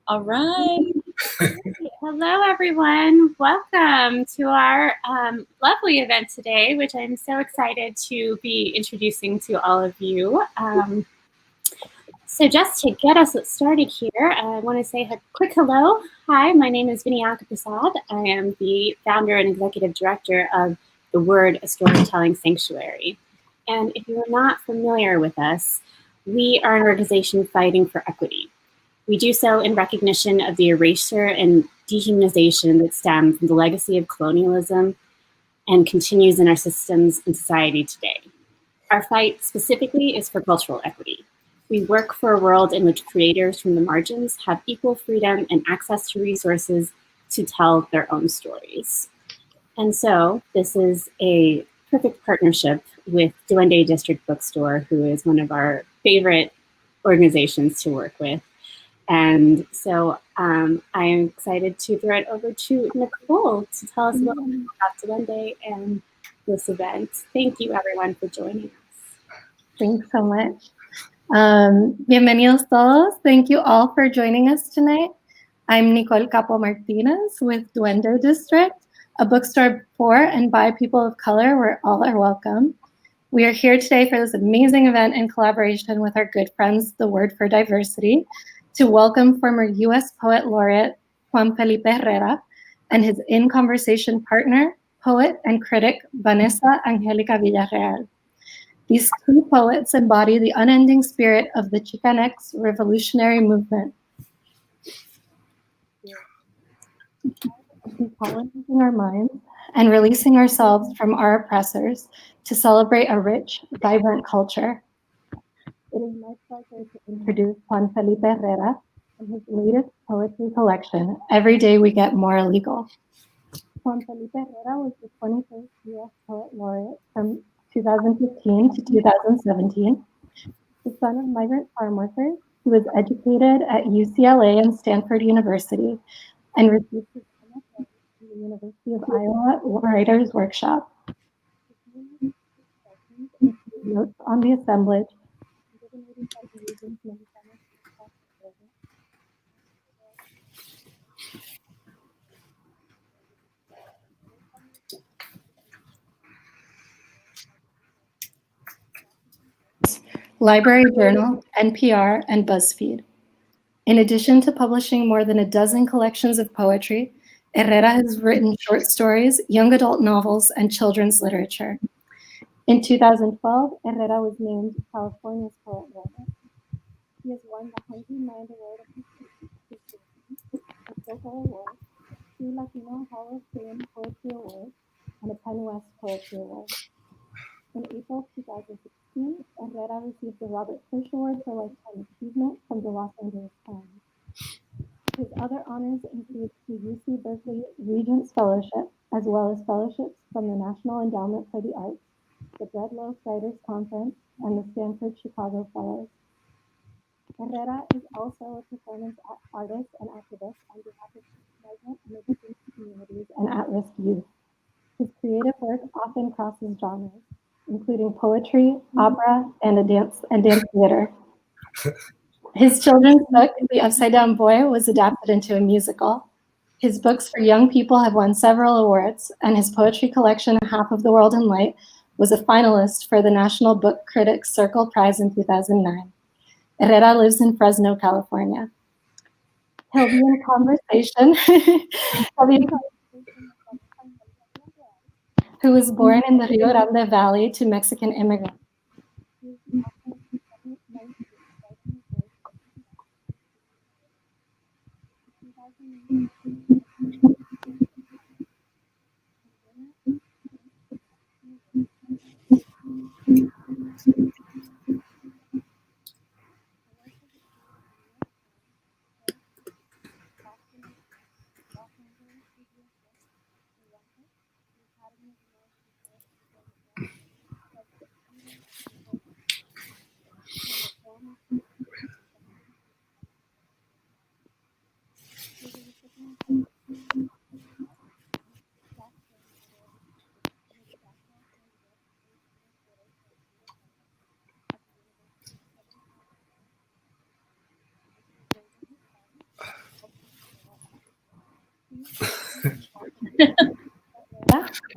All right. Hello, everyone. Welcome to our lovely event today, which I'm so excited to be introducing to all of you. So just to get us started here, I want to say a quick hello. Hi, my name is Vanessa Prasad. I am the founder and executive director of The Word, a Storytelling Sanctuary. And if you are not familiar with us, we are an organization fighting for equity. We do so in recognition of the erasure and dehumanization that stem from the legacy of colonialism and continues in our systems and society today. Our fight specifically is for cultural equity. We work for a world in which creators from the margins have equal freedom and access to resources to tell their own stories. And so this is a perfect partnership with Duende District Bookstore, who is one of our favorite organizations to work with. And so I am excited to throw it over to Nicole to tell us a little bit about Duende and this event. Thank you, everyone, for joining us. Thanks so much. Bienvenidos todos. Thank you all for joining us tonight. I'm Nicole Capo Martinez with Duende District, a bookstore for and by people of color where all are welcome. We are here today for this amazing event in collaboration with our good friends, The Word for Diversity, to welcome former U.S. Poet Laureate Juan Felipe Herrera and his In Conversation partner, poet and critic Vanessa Angélica Villarreal. These two poets embody the unending spirit of the Chicanx revolutionary movement. Decolonizing our minds and releasing ourselves from our oppressors to celebrate a rich, vibrant culture. It is my pleasure to introduce Juan Felipe Herrera and his latest poetry collection, Every Day We Get More Illegal. Juan Felipe Herrera was the 21st U.S. Poet Laureate from 2015 to 2017. The son of migrant farm workers, he was educated at UCLA and Stanford University and received his MFA from the University of Iowa Writers Workshop. Notes on the assemblage. Library Journal, NPR, and BuzzFeed. In addition to publishing more than a dozen collections of poetry, Herrera has written short stories, young adult novels, and children's literature. In 2012, Herrera was named California's Poet Laureate. He has won the Hungry Mind Award of a Soho Award, 2 Latino Hall of Fame Poetry Awards, and a Penn West Poetry Award. In April 2016, Herrera received the Robert Fish Award for Lifetime Achievement from the Los Angeles Times. His other honors include the UC Berkeley Regents Fellowship, as well as fellowships from the National Endowment for the Arts, the Bread Loaf Writers Conference, and the Stanford Chicago Fellows. Herrera is also a performance artist and activist on behalf of migrant and indigenous communities and at-risk youth. His creative work often crosses genres, including poetry, opera, and dance theater. His children's book, The Upside Down Boy, was adapted into a musical. His books for young people have won several awards, and his poetry collection, Half of the World in Light, was a finalist for the National Book Critics Circle Prize in 2009. Herrera lives in Fresno, California. He'll be in conversation. Who was born in the Rio Grande Valley to Mexican immigrants.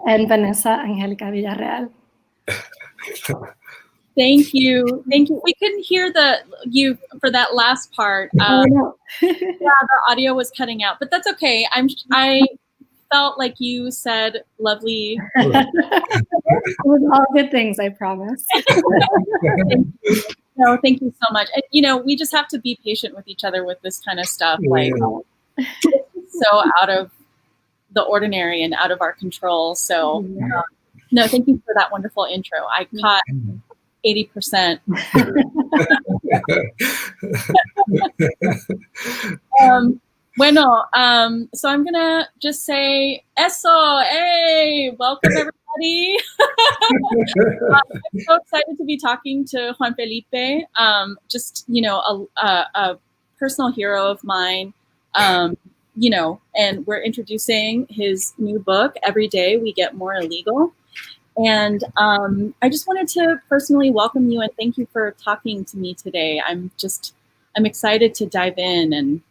And Vanessa Angélica Villarreal. Thank you. Thank you. We couldn't hear you for that last part. Oh, no. Yeah, the audio was cutting out, but that's okay. I felt like you said lovely. It was all good things, I promise. No, thank you so much. And, we just have to be patient with each other with this kind of stuff. Like, it's so out of the ordinary and out of our control. So, no, thank you for that wonderful intro. I caught 80%. So I'm gonna just say eso, hey, welcome everybody. I'm so excited to be talking to Juan Felipe. Just a personal hero of mine. And we're introducing his new book, Every Day We Get More Illegal. And I just wanted to personally welcome you and thank you for talking to me today. I'm excited to dive in and,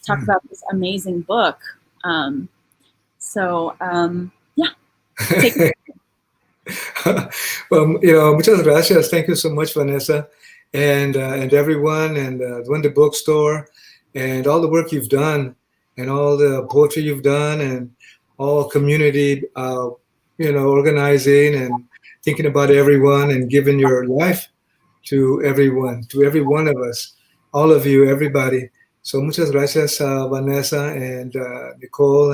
talk about this amazing book. Yeah. Well, muchas gracias. Thank you so much, Vanessa, and everyone, and Duende Bookstore, and all the work you've done, and all the poetry you've done, and all community, organizing and thinking about everyone and giving your life to everyone, to every one of us, all of you, everybody. So muchas gracias, Vanessa and Nicole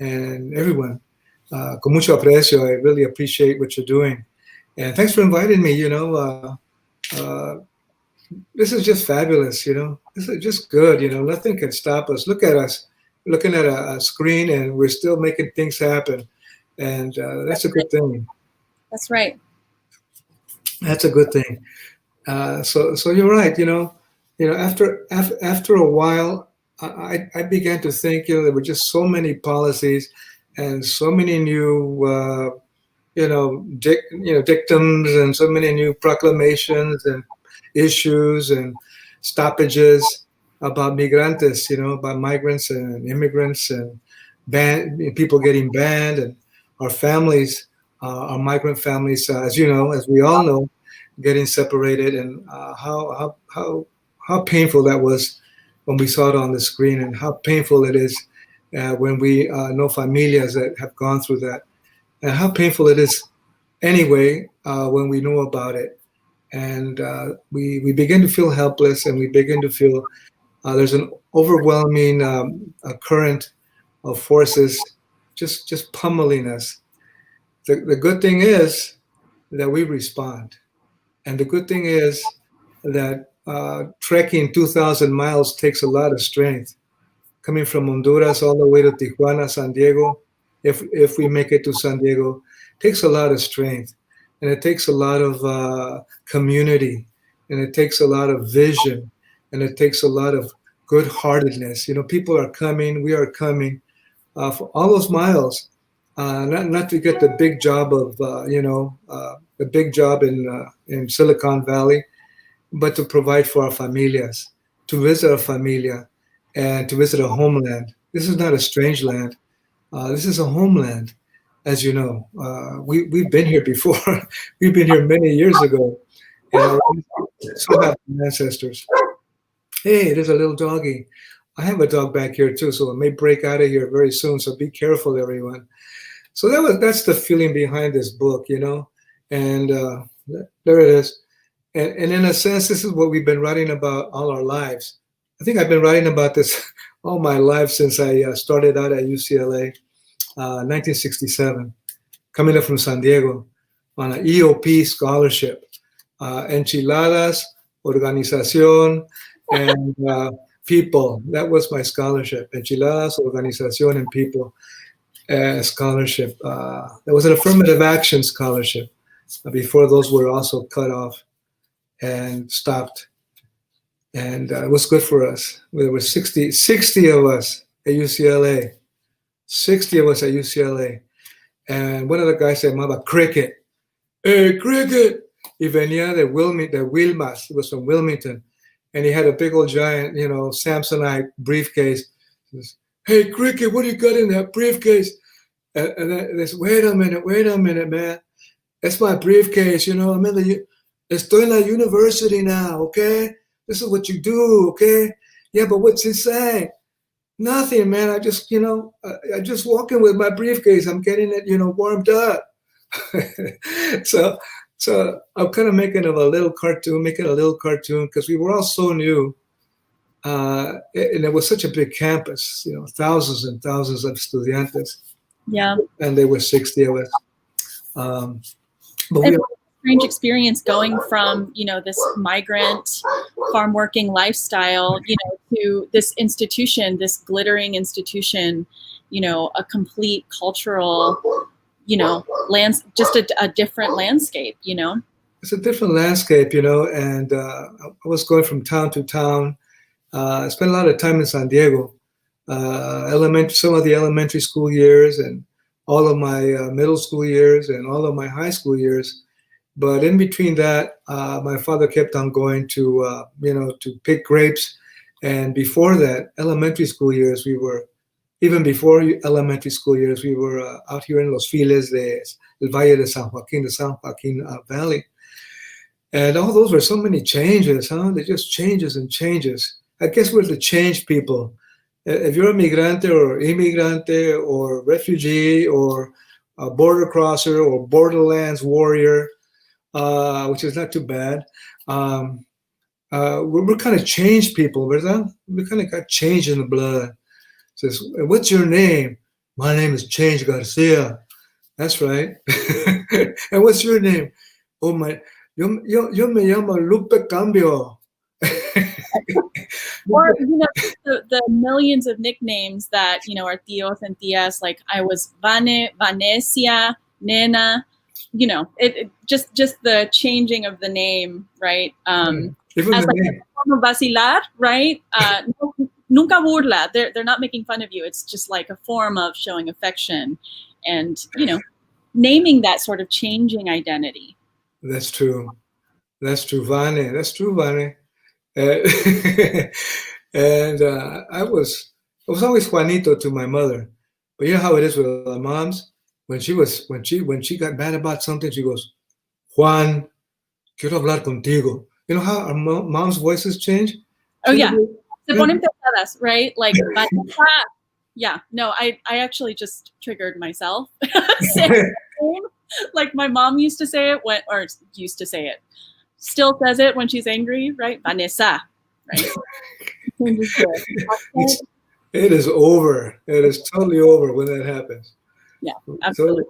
and everyone. Con mucho aprecio. I really appreciate what you're doing. And thanks for inviting me. This is just fabulous. This is just good. Nothing can stop us. Look at us, looking at a screen, and we're still making things happen. And that's a good thing. That's right. That's a good thing. So you're right. After a while, I began to think, there were just so many policies and so many new, dictums and so many new proclamations and issues and stoppages about migrantes, about migrants and immigrants and people getting banned, and our families, our migrant families, as we all know, getting separated, and how painful that was when we saw it on the screen, and how painful it is when we know familias that have gone through that, and how painful it is anyway when we know about it. And we begin to feel helpless, and we begin to feel there's an overwhelming current of forces just pummeling us. The good thing is that we respond. And the good thing is that trekking 2,000 miles takes a lot of strength. Coming from Honduras all the way to Tijuana, San Diego, if we make it to San Diego, takes a lot of strength. And it takes a lot of community. And it takes a lot of vision. And it takes a lot of good-heartedness. People are coming. We are coming for all those miles. Not to get the big job of, the big job in Silicon Valley, but to provide for our familias, to visit our familia, and to visit a homeland. This is not a strange land. This is a homeland, as you know. We've been here before. We've been here many years ago. And so have ancestors. Hey, there's a little doggy. I have a dog back here too, so it may break out of here very soon. So be careful, everyone. So that's the feeling behind this book, and there it is. And in a sense, this is what we've been writing about all our lives. I think I've been writing about this all my life since I started out at UCLA, 1967, coming up from San Diego on an EOP scholarship, Enchiladas, Organización, and People. That was my scholarship, Enchiladas, Organización, and People. Scholarship. There was an affirmative action scholarship. Before those were also cut off and stopped. And it was good for us. There were 60 of us at UCLA. 60 of us at UCLA. And one of the guys said, "Mama, cricket. Hey, cricket." He venía de Wilmas. He was from Wilmington. And he had a big old giant, Samsonite briefcase. He says, "Hey, Cricket, what do you got in that briefcase?" And they said, wait a minute, man. It's my briefcase, you know. Estoy en la university now, okay? This is what you do, okay? Yeah, but what's inside? Nothing, man. I just, I just walk in with my briefcase. I'm getting it, warmed up. so I'm kind of making a little cartoon because we were all so new. And it was such a big campus, thousands and thousands of estudiantes. Yeah. And there were 60 of us. But it's a strange experience going from, this migrant farm working lifestyle, to this institution, this glittering institution, a complete cultural, just a different landscape, It's a different landscape, and I was going from town to town. I spent a lot of time in San Diego, some of the elementary school years and all of my middle school years and all of my high school years. But in between that, my father kept on going to, to pick grapes. And before that, elementary school years, even before elementary school years, we were out here in Los Files del Valle de San Joaquin, the San Joaquin Valley. And all those were so many changes, huh? They're just changes and changes. I guess we're the change people. If you're a migrante or immigrante or refugee or a border crosser or borderlands warrior, which is not too bad, we're kind of change people, ¿verdad? We kind of got change in the blood. Says, what's your name? My name is Change Garcia. That's right. And what's your name? Oh, yo me llamo Lupe Cambio. Or the millions of nicknames that our tios and tias, like I was Vanessa, Nena, it just the changing of the name, right? Even as the like name. a form of vacilar, right? Nunca burla. They're not making fun of you. It's just like a form of showing affection, and naming that sort of changing identity. That's true. That's true, Vane. That's true, Vane. And I was always Juanito to my mother, but you know how it is with our moms. When she got mad about something, she goes, "Juan, quiero hablar contigo." You know how our mom's voices change? Oh yeah, se ponen pesadas, right? Like, yeah. No, I actually just triggered myself. Like my mom used to say it, still says it when she's angry, right? Vanessa, right? It is over. It is totally over when that happens. Yeah, absolutely.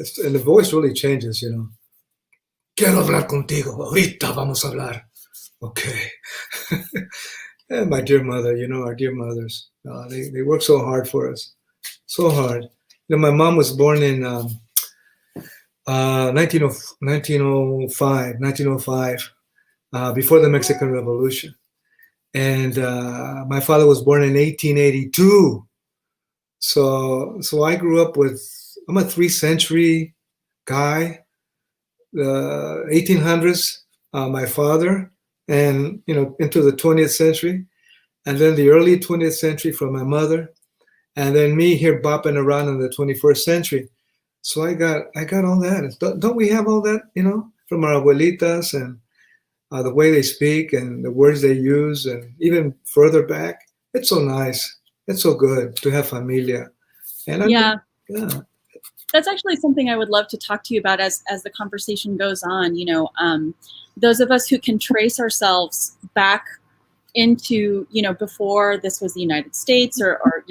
So, and the voice really changes, Quiero hablar contigo. Ahorita vamos a hablar. Okay. And my dear mother, our dear mothers, they work so hard for us. So hard. My mom was born in 1905, before the Mexican Revolution. And my father was born in 1882. So I grew up I'm a 3-century guy. The 1800s, my father, and into the 20th century, and then the early 20th century from my mother, and then me here bopping around in the 21st century. So I got all that. Don't we have all that, from our abuelitas and the way they speak and the words they use, and even further back? It's so nice. It's so good to have familia. And yeah. That's actually something I would love to talk to you about as the conversation goes on. Those of us who can trace ourselves back into, before this was the United States or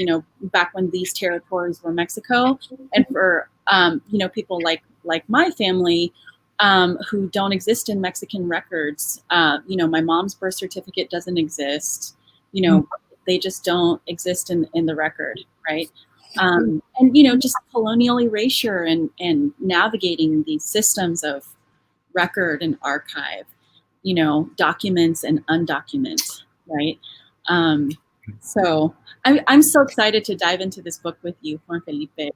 back when these territories were Mexico, and for, people like my family who don't exist in Mexican records. My mom's birth certificate doesn't exist. They just don't exist in the record, right? And just colonial erasure and navigating these systems of record and archive, documents and undocument, right? So I'm so excited to dive into this book with you, Juan Felipe.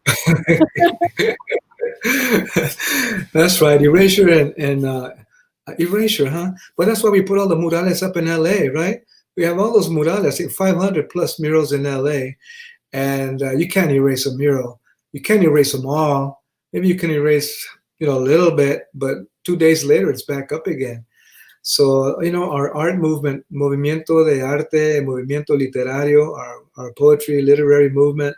That's right, erasure and erasure, huh? But that's why we put all the murales up in LA, right? We have all those murales, 500 plus murals in LA. And you can't erase a mural. You can't erase them all. Maybe you can erase, a little bit, but 2 days later, it's back up again. So, our art movement, movimiento de arte, movimiento literario, our poetry, literary movement,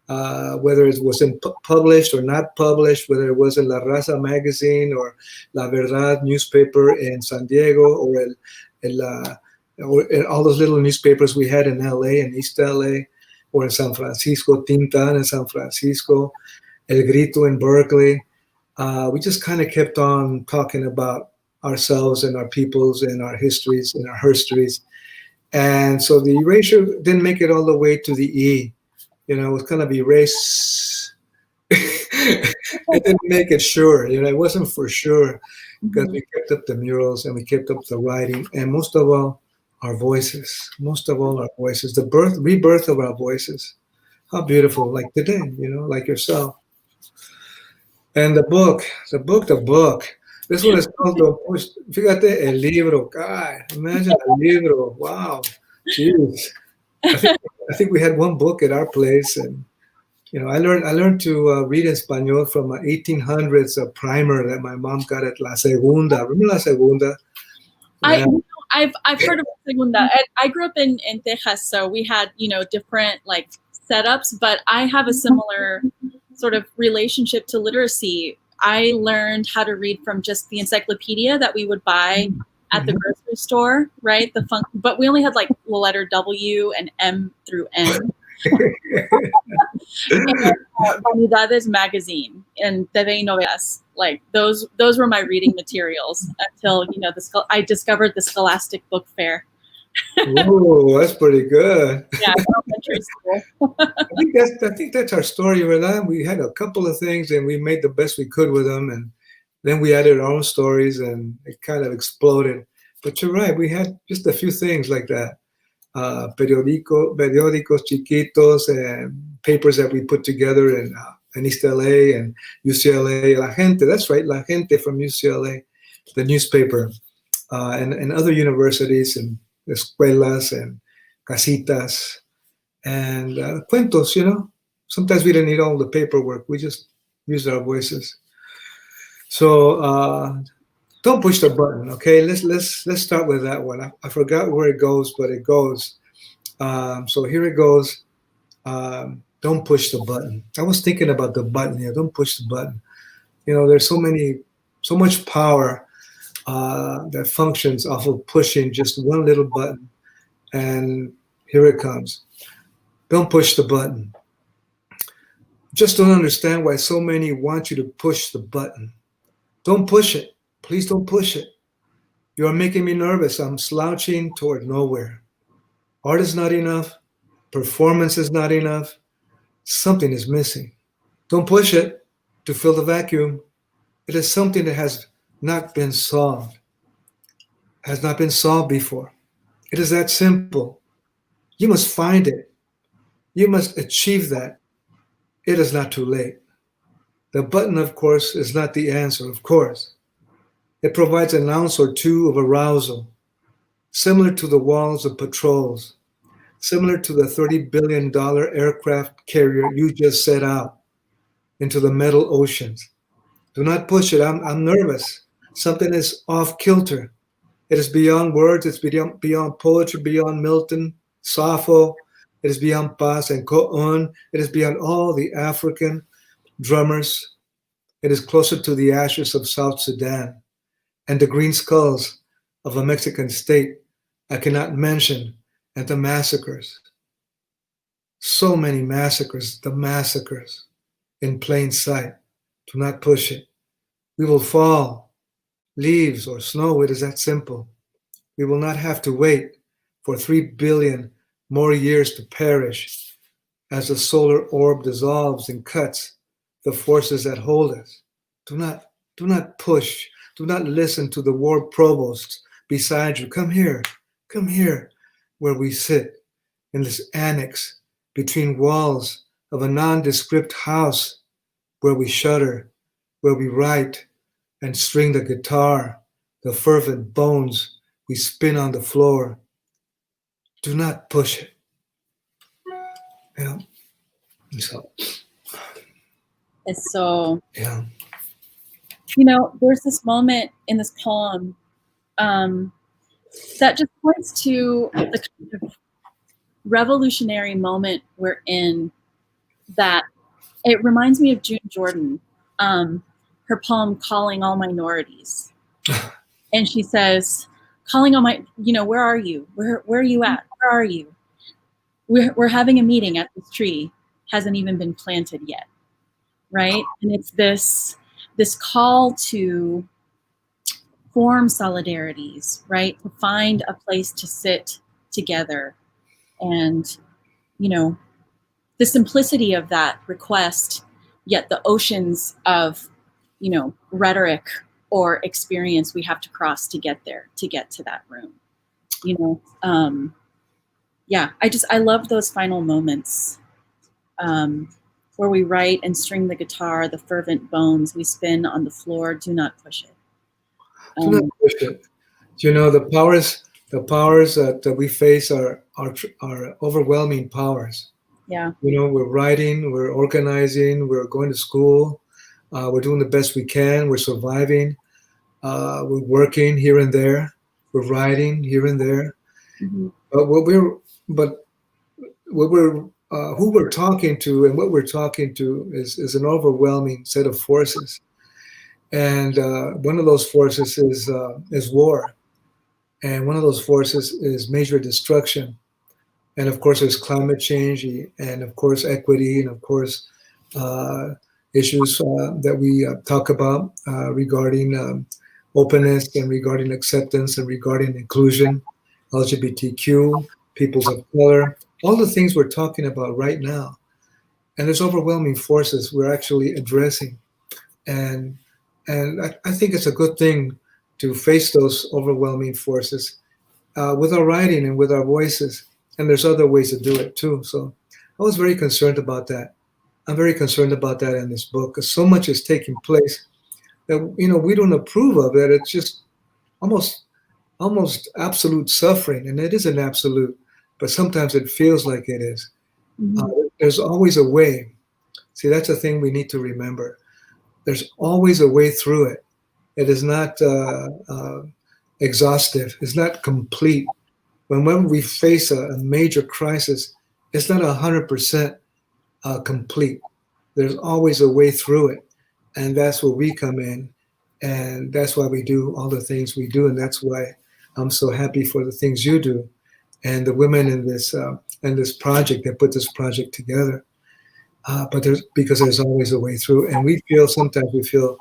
whether it was published or not published, whether it was in La Raza magazine or La Verdad newspaper in San Diego, or all those little newspapers we had in LA, in East LA, or in San Francisco, Tintan in San Francisco, El Grito in Berkeley. We just kind of kept on talking about ourselves and our peoples and our histories and our herstories. And so the erasure didn't make it all the way to the E. It was kind of erase. It didn't make it sure. It wasn't for sure, because we kept up the murals and we kept up the writing, and most of all, our voices. Most of all, our voices. The rebirth of our voices. How beautiful! Like today, like yourself. And the book. This one is called Fíjate el libro. God, imagine a libro. Wow. Jeez. I think we had one book at our place, and I learned to read in Espanol from 1800s, a primer that my mom got at La Segunda. Remember La Segunda? Yeah. I've heard of La Segunda. I grew up in Texas, so we had different like setups, but I have a similar sort of relationship to literacy. I learned how to read from just the encyclopedia that we would buy at the grocery store, right? But we only had like the letter W and M through N. And, Vanidades magazine and TV y Novelas. Like those were my reading materials until I discovered the Scholastic Book Fair. Oh, that's pretty good. Yeah, elementary school. I think that's our story, Herrera. We had a couple of things and we made the best we could with them, and then we added our own stories and it kind of exploded. But you're right, we had just a few things like that. Periódicos chiquitos and papers that we put together in East LA and UCLA. La Gente, that's right, La Gente from UCLA, the newspaper, and other universities and escuelas and casitas and cuentos. Sometimes we didn't need all the paperwork. We just used our voices. So don't push the button, okay? Let's start with that one. I forgot where it goes, but it goes. So here it goes. Don't push the button. I was thinking about the button here. Don't push the button. There's so much power that functions off of pushing just one little button. And here it comes. Don't push the button. Just don't understand why so many want you to push the button. Don't push it. Please don't push it. You are making me nervous. I'm slouching toward nowhere. Art is not enough. Performance is not enough. Something is missing. Don't push it to fill the vacuum. It is something that has not been solved. Has not been solved before. It is that simple. You must find it. You must achieve that. It is not too late. The button, of course, is not the answer, of course. It provides an ounce or two of arousal, similar to the walls of patrols, similar to the $30 billion aircraft carrier you just set out into the metal oceans. Do not push it. I'm nervous. Something is off kilter. It is beyond words. It's beyond poetry, beyond Milton, Sappho. It is beyond Paz and Ko'un. It is beyond all the African drummers. It is closer to the ashes of South Sudan and the green skulls of a Mexican state I cannot mention, and the massacres. So many massacres, the massacres in plain sight. Do not push it. We will fall. Leaves or snow, it is that simple. We will not have to wait for 3 billion more years to perish as the solar orb dissolves and cuts the forces that hold us. Do not push. Do not listen to the war provosts beside you. Come here, where we sit in this annex between walls of a nondescript house where we shudder, where we write and string the guitar, the fervent bones we spin on the floor. Do not push it. So, So, yeah. There's this moment in this poem that just points to the kind of revolutionary moment we're in, that it reminds me of June Jordan, her poem Calling All Minorities. And she says, calling all my, where are you? Where are you at? Where are you? We're having a meeting at this tree, hasn't even been planted yet, right? And it's this call to form solidarities, right? To find a place to sit together. And, the simplicity of that request, yet the oceans of, rhetoric or experience we have to cross to get there, to get to that room. Yeah, I love those final moments where we write and string the guitar, the fervent bones we spin on the floor, do not push it. Do not push it. The powers that we face are overwhelming powers. Yeah. We're writing, we're organizing, we're going to school, we're doing the best we can, we're surviving, we're working here and there, we're writing here and there. Mm-hmm. But who we're talking to and what we're talking to is an overwhelming set of forces. And one of those forces is war. And one of those forces is major destruction. And of course, there's climate change, and of course, equity, and of course, issues that we talk about regarding openness and regarding acceptance and regarding inclusion, LGBTQ, peoples of color, all the things we're talking about right now. And there's overwhelming forces we're actually addressing. And I think it's a good thing to face those overwhelming forces with our writing and with our voices. And there's other ways to do it too. So I was very concerned about that. I'm very concerned about that in this book, because so much is taking place that we don't approve of it. It's just almost absolute suffering, and it is an absolute, but sometimes it feels like it is. Mm-hmm. There's always a way. See, that's a thing we need to remember. There's always a way through it. It is not exhaustive. It's not complete. When we face a major crisis, it's not 100% complete. There's always a way through it. And that's where we come in. And that's why we do all the things we do. And that's why I'm so happy for the things you do and the women in this project that put this project together. Because there's always a way through. And sometimes we feel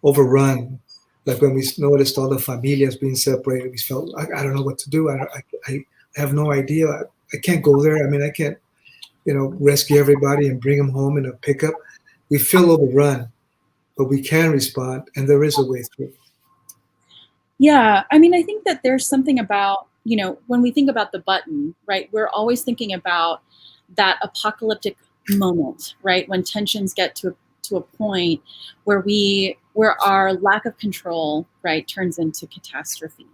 overrun. Like when we noticed all the familias being separated, we felt, I don't know what to do. I have no idea. I can't go there. I mean, I can't, rescue everybody and bring them home in a pickup. We feel overrun, but we can respond, and there is a way through. Yeah, I mean, I think that there's something about, when we think about the button, right, we're always thinking about that apocalyptic moment, right, when tensions get to a point where our lack of control, right, turns into catastrophe.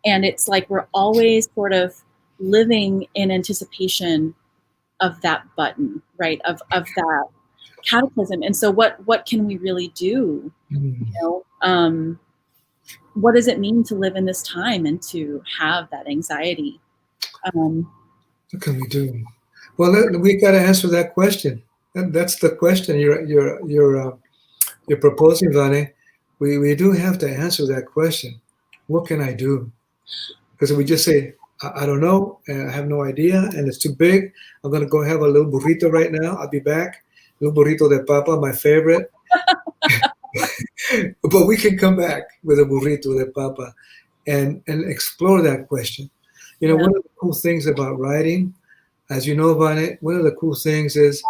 And it's like we're always sort of living in anticipation of that button, right, of that cataclysm. And so what can we really do? What does it mean to live in this time and to have that anxiety? What can we do? Well, we got to answer that question. That's the question you're proposing, Vane. We do have to answer that question. What can I do? Because if we just say, I don't know, and I have no idea, and it's too big, I'm going to go have a little burrito right now. I'll be back. Little burrito de papa, my favorite. But we can come back with a burrito de papa and explore that question. One of the cool things about writing, as you know, Vane, one of the cool things is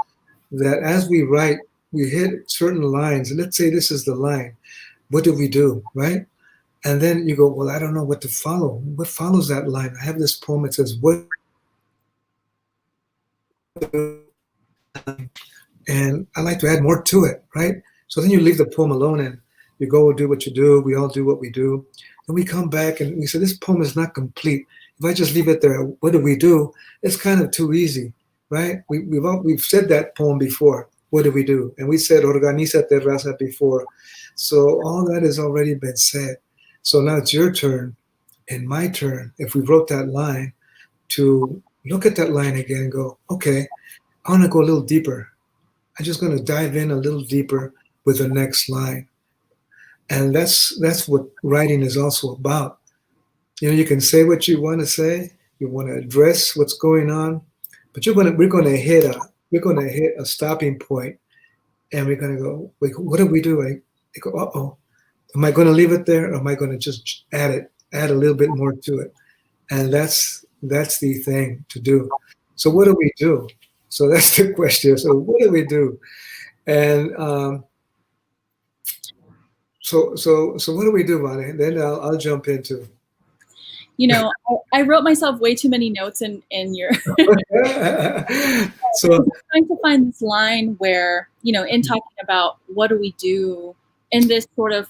that as we write, we hit certain lines. Let's say this is the line. What do we do, right? And then you go, well, I don't know what to follow. What follows that line? I have this poem that says, what? And I like to add more to it, right? So then you leave the poem alone and you go do what you do. We all do what we do. And we come back and we say, this poem is not complete. If I just leave it there, what do we do? It's kind of too easy. right? We've said that poem before. What do we do? And we said organiza terraza before. So all that has already been said. So now it's your turn and my turn, if we wrote that line, to look at that line again and go, okay, I want to go a little deeper. I'm just going to dive in a little deeper with the next line. And that's what writing is also about. You know, you can say what you want to say, you want to address what's going on, but we're going to hit a stopping point, and we're going to go, wait, what do we do? I go, uh-oh, am I going to leave it there, or am I going to just add a little bit more to it? And that's the thing to do. So what do we do? So that's the question. So what do we do? And so what do we do, Vane? Then I'll jump into. You know, I wrote myself way too many notes in your. So I'm trying to find this line where, you know, in talking about what do we do in this sort of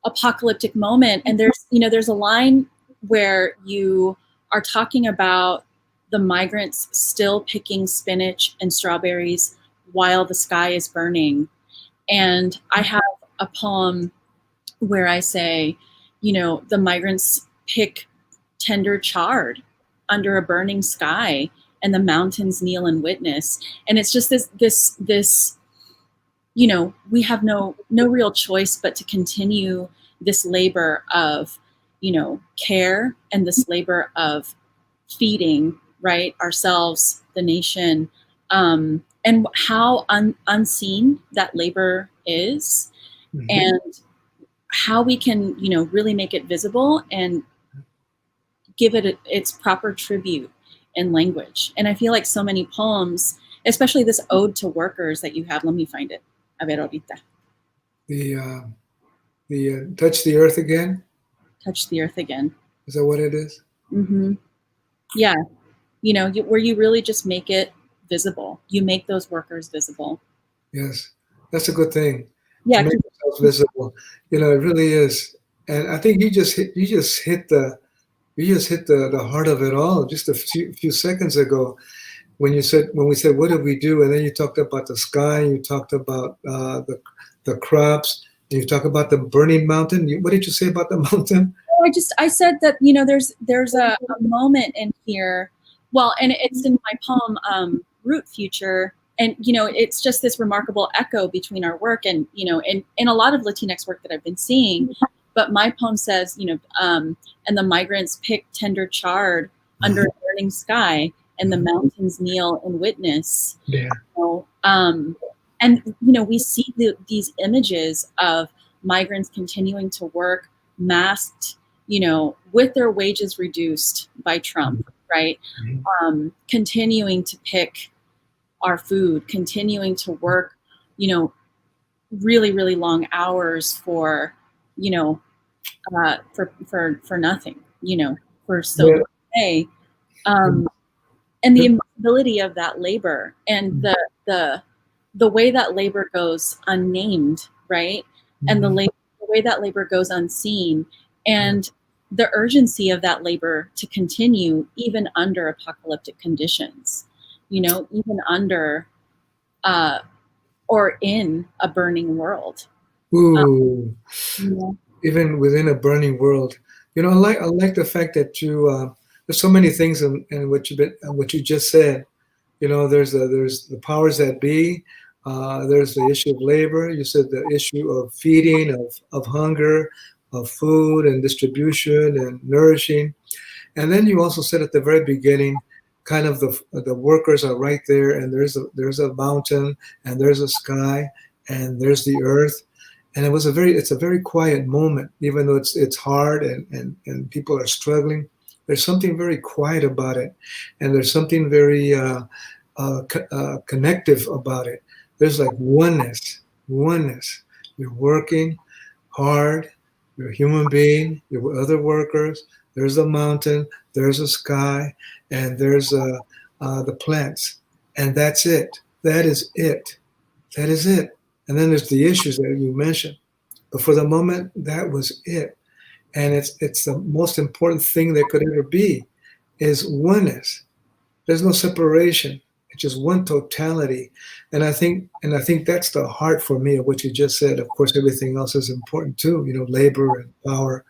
apocalyptic moment, and there's a line where you are talking about the migrants still picking spinach and strawberries while the sky is burning. And I have a poem where I say, you know, the migrants pick tender chard under a burning sky, and the mountains kneel and witness. And it's just this, you know, we have no real choice but to continue this labor of, you know, care, and this labor of feeding, right, ourselves, the nation, and how unseen that labor is, mm-hmm. and how we can, you know, really make it visible and give it its proper tribute in language. And I feel like so many poems, especially this ode to workers that you have, let me find it. A ver ahorita. The touch the earth again? Touch the earth again. Is that what it is? Mm-hmm. Yeah. You know, where you really just make it visible. You make those workers visible. Yes. That's a good thing. Yeah. To make yourself visible. You know, it really is. And I think you just hit the heart of it all just a few seconds ago when we said, what did we do? And then you talked about the sky, you talked about the crops, and you talked about the burning mountain. What did you say about the mountain? I said that, you know, there's a moment in here. Well, and it's in my poem, Root Future. And, you know, it's just this remarkable echo between our work and, you know, in a lot of Latinx work that I've been seeing. But my poem says, you know, and the migrants pick tender chard under a burning sky, and the mountains kneel and witness. Yeah. You know, and, you know, we see these images of migrants continuing to work masked, you know, with their wages reduced by Trump, right? Continuing to pick our food, continuing to work, you know, really, really long hours for, you know, for nothing, you know, for so little pay, and the impossibility of that labor, and the way that labor goes unnamed, right, and the way that labor goes unseen, and the urgency of that labor to continue even under apocalyptic conditions, you know, even under or in a burning world. Ooh. Yeah. Even within a burning world, you know, I like the fact that you there's so many things in what you just said. You know, there's the powers that be. There's the issue of labor. You said the issue of feeding, of hunger, of food and distribution and nourishing, and then you also said at the very beginning, kind of the workers are right there, and there's a mountain, and there's a sky, and there's the earth. And it's a very quiet moment, even though it's hard and people are struggling. There's something very quiet about it, and there's something very connective about it. There's like oneness. You're working hard. You're a human being. You're with other workers. There's a mountain. There's a sky, and there's the plants, and that's it. That is it. That is it. And then there's the issues that you mentioned. But for the moment, that was it. And it's the most important thing that could ever be is oneness. There's no separation. It's just one totality. And I think that's the heart for me of what you just said. Of course, everything else is important too, labor and power.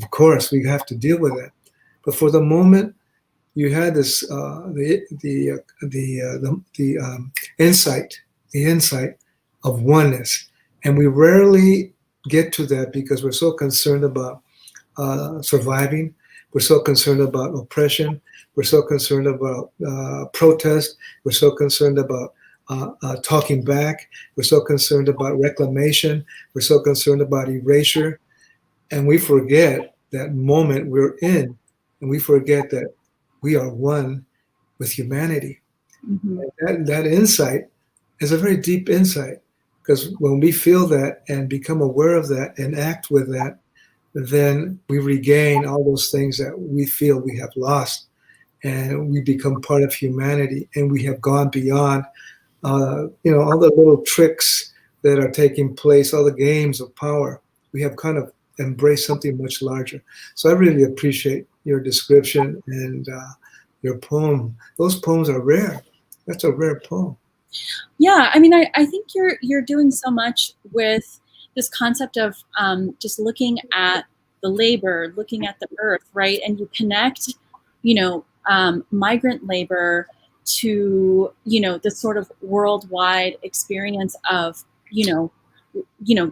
Of course, we have to deal with that. But for the moment, you had this the insight of oneness, and we rarely get to that because we're so concerned about surviving. We're so concerned about oppression. We're so concerned about protest. We're so concerned about talking back. We're so concerned about reclamation. We're so concerned about erasure. And we forget that moment we're in, and we forget that we are one with humanity. Mm-hmm. That insight is a very deep insight, because when we feel that and become aware of that and act with that, then we regain all those things that we feel we have lost, and we become part of humanity, and we have gone beyond all the little tricks that are taking place, all the games of power. We have kind of embraced something much larger. So I really appreciate your description and your poem. Those poems are rare. That's a rare poem. Yeah, I mean, I think you're doing so much with this concept of just looking at the labor, looking at the earth, right? And you connect, migrant labor to, the sort of worldwide experience of,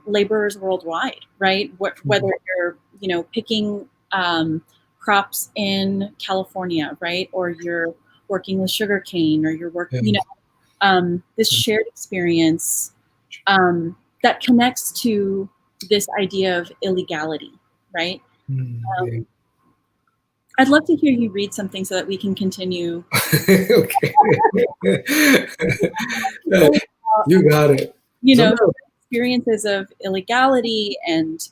laborers worldwide, right? Whether you're, picking crops in California, right? Or you're working with sugarcane, or you're working, this shared experience that connects to this idea of illegality, right? I'd love to hear you read something so that we can continue. Okay. You got it. Experiences of illegality and,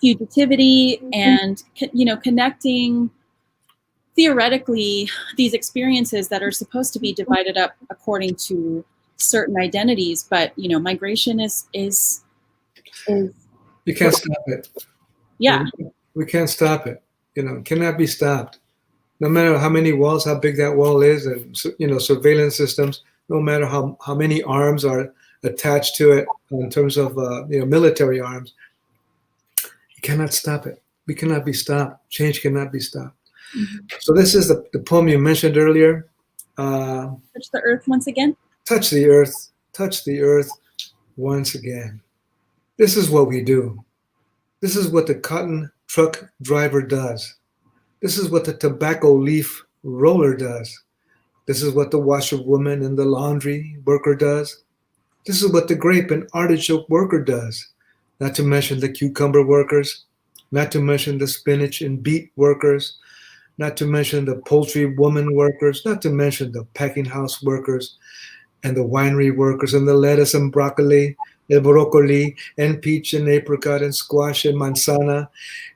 fugitivity and, connecting theoretically these experiences that are supposed to be divided up according to certain identities, but migration is you can't stop it. Yeah, we can't stop it. Cannot be stopped. No matter how many walls, how big that wall is, and surveillance systems. No matter how many arms are attached to it in terms of military arms, you cannot stop it. We cannot be stopped. Change cannot be stopped. Mm-hmm. So this is the poem you mentioned earlier. Touch the earth once again. Touch the earth. Touch the earth once again. This is what we do. This is what the cotton truck driver does. This is what the tobacco leaf roller does. This is what the washerwoman and the laundry worker does. This is what the grape and artichoke worker does. Not to mention the cucumber workers. Not to mention the spinach and beet workers. Not to mention the poultry woman workers. Not to mention the packing house workers and the winery workers and the lettuce and broccoli and peach and apricot and squash and manzana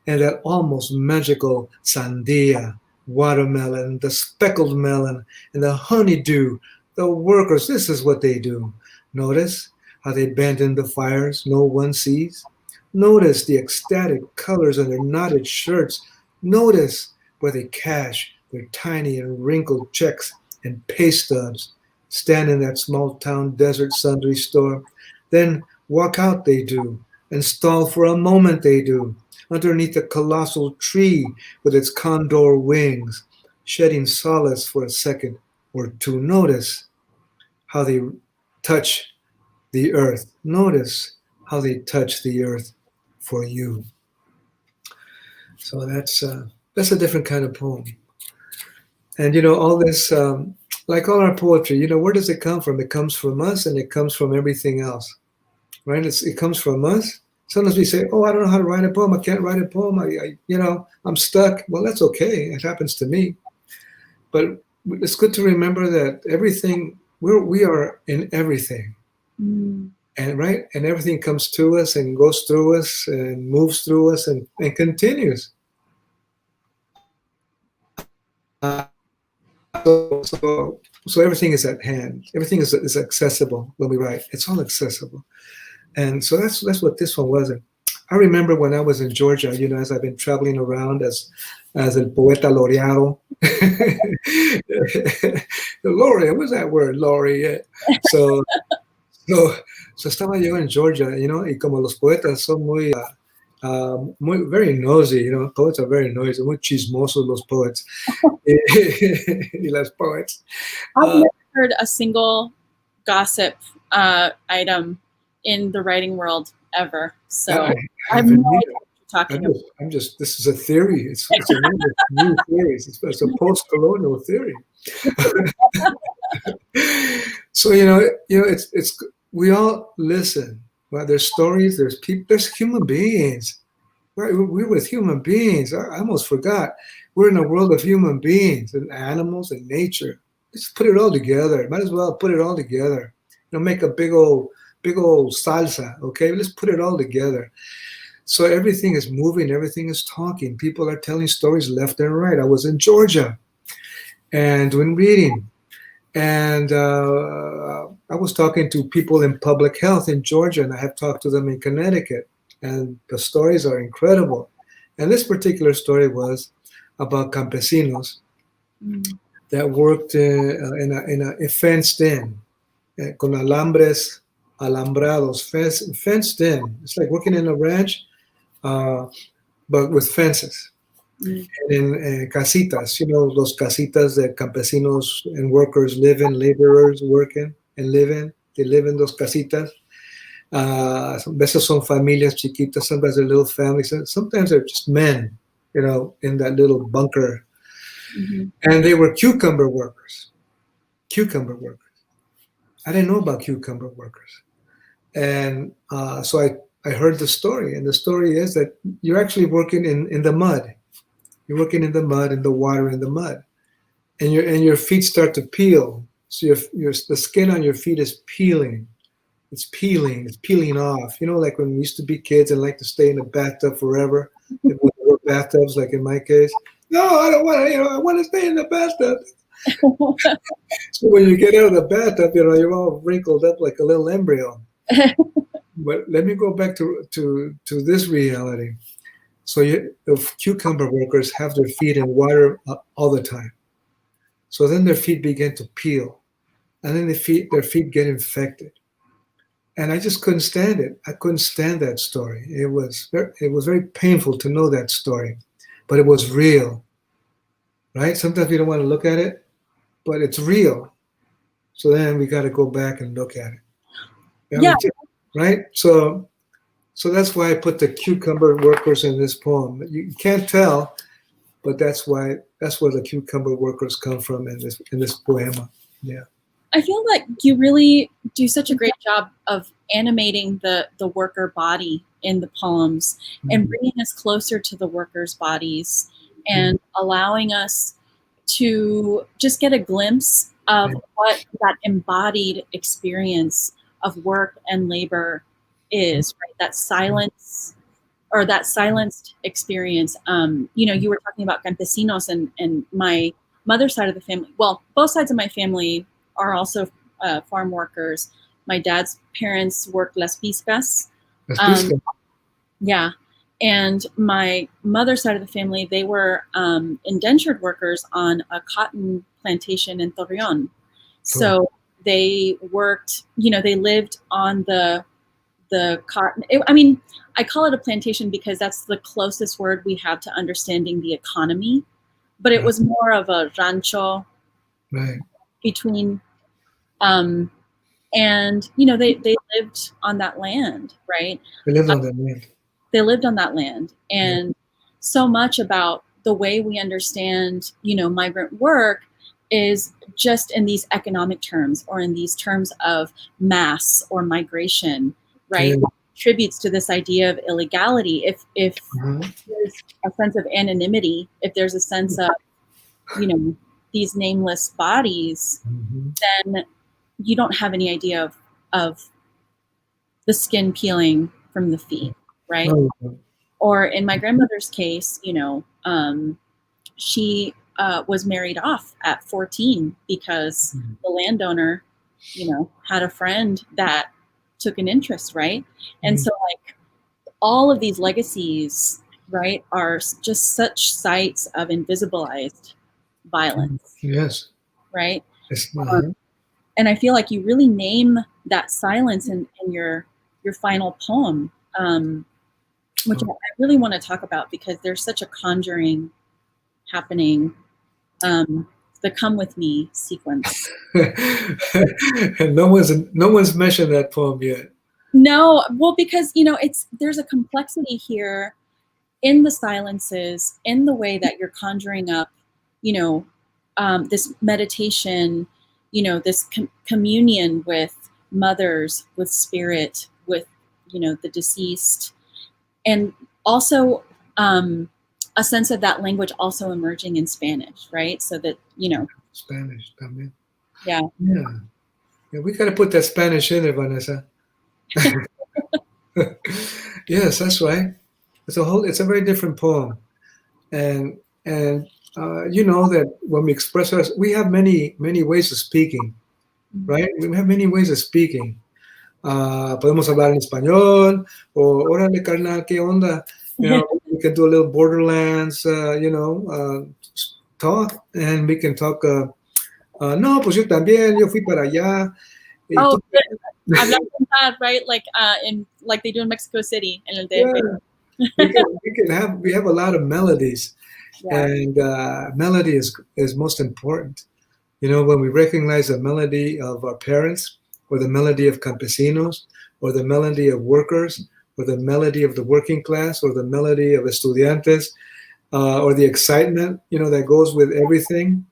and that almost magical sandia, watermelon, the speckled melon, and the honeydew. The workers, this is what they do. Notice how they bend in the fires no one sees. Notice the ecstatic colors on their knotted shirts. Notice where they cash their tiny and wrinkled checks and pay stubs. Stand in that small town desert sundry store. Then walk out they do, and stall for a moment they do, underneath a colossal tree with its condor wings, shedding solace for a second or two. Notice how they touch the earth. Notice how they touch the earth for you. So that's a different kind of poem. And all this, like all our poetry, where does it come from? It comes from us, and it comes from everything else, right? It comes from us. Sometimes we say, "Oh, I don't know how to write a poem. I can't write a poem. I'm stuck." Well, that's okay. It happens to me. But it's good to remember that we are in everything, and right, and everything comes to us and goes through us and moves through us and continues. So everything is at hand. Everything is accessible when we write. It's all accessible, and so that's what this one was. I remember when I was in Georgia, as I've been traveling around as el poeta laureado. Laureate, what's that word? Laureate. So, so, so estaba yo en Georgia, y como los poetas son very nosy, poets are very noisy, muy chismosos los poets. Y las poets. I've never heard a single gossip item in the writing world ever. So I have no idea what you're talking about. This is a theory. It's one of the new theories. It's a post-colonial theory. So, it's we all listen. Well, there's stories, there's people, there's human beings. Right? We're with human beings. I almost forgot. We're in a world of human beings and animals and nature. Let's put it all together. Might as well put it all together. Make a big old salsa. Okay, let's put it all together. So everything is moving. Everything is talking. People are telling stories left and right. I was in Georgia and doing reading, and I was talking to people in public health in Georgia, and I have talked to them in Connecticut, and the stories are incredible. And this particular story was about campesinos that worked in a fenced in, con alambrados, fenced in. It's like working in a ranch, but with fences. And in casitas, those casitas that campesinos and workers live in, laborers working and live in. They live in those casitas. A veces son familias chiquitas, sometimes they're little families, and sometimes they're just men, in that little bunker. And they were cucumber workers. I didn't know about cucumber workers. And so I heard the story, and the story is that you're actually working in the mud. You're working in the mud, in the water, in the mud, and your feet start to peel. So the skin on your feet is peeling. It's peeling off. Like when we used to be kids and like to stay in the bathtub forever. If we were bathtubs, like in my case. No, I don't want to. I want to stay in the bathtub. So when you get out of the bathtub, you're all wrinkled up like a little embryo. But let me go back to this reality. So the cucumber workers have their feet in water all the time. So then their feet begin to peel, and then their feet get infected. And I just couldn't stand it. I couldn't stand that story. It was very painful to know that story, but it was real, right? Sometimes we don't want to look at it, but it's real. So then we got to go back and look at it. Yeah. Right? So that's why I put the cucumber workers in this poem. You can't tell, but that's where the cucumber workers come from in this poema. Yeah. I feel like you really do such a great job of animating the worker body in the poems and bringing us closer to the workers' bodies and allowing us to just get a glimpse of what that embodied experience of work and labor is, right? That silence or that silenced experience. You were talking about campesinos and my mother's side of the family. Well, both sides of my family are also farm workers. My dad's parents worked las piscas. Yeah. And my mother's side of the family, they were indentured workers on a cotton plantation in Torreon. So they worked, they lived on the cotton. I call it a plantation because that's the closest word we have to understanding the economy. But it was more of a rancho between and they lived on that land, right? They lived on that land. They lived on that land. And so much about the way we understand, migrant work is just in these economic terms or in these terms of mass or migration, right? It contributes to this idea of illegality. If there's a sense of anonymity, if there's a sense of, these nameless bodies, then you don't have any idea of the skin peeling from the feet, right? Or in my grandmother's case, she was married off at 14 because the landowner, had a friend that took an interest, right? And so all of these legacies, right, are just such sites of invisibilized violence. Yes. Right. It's, and I feel like you really name that silence in your final poem, which I really want to talk about because there's such a conjuring happening. The "Come With Me" sequence. And no one's mentioned that poem yet. No, well, because there's a complexity here in the silences, in the way that you're conjuring up, this meditation, this communion with mothers, with spirit, with the deceased, and also a sense of that language also emerging in Spanish, right? So that Spanish también. Yeah. We got to put that Spanish in there, Vanessa. Yes, that's right. It's a very different poem, and you know that when we express ourselves, we have many ways of speaking, right? We have many ways of speaking. Podemos hablar en español, o órale carnal, ¿qué onda? We can do a little borderlands, talk, and we can talk. No, pues yo también, yo fui para allá. Oh, hablar cantar, right? Like they do in Mexico City, en el DF. Yeah. We have a lot of melodies, and melody is most important. When we recognize the melody of our parents, or the melody of campesinos, or the melody of workers, or the melody of the working class, or the melody of estudiantes, or the excitement, that goes with everything,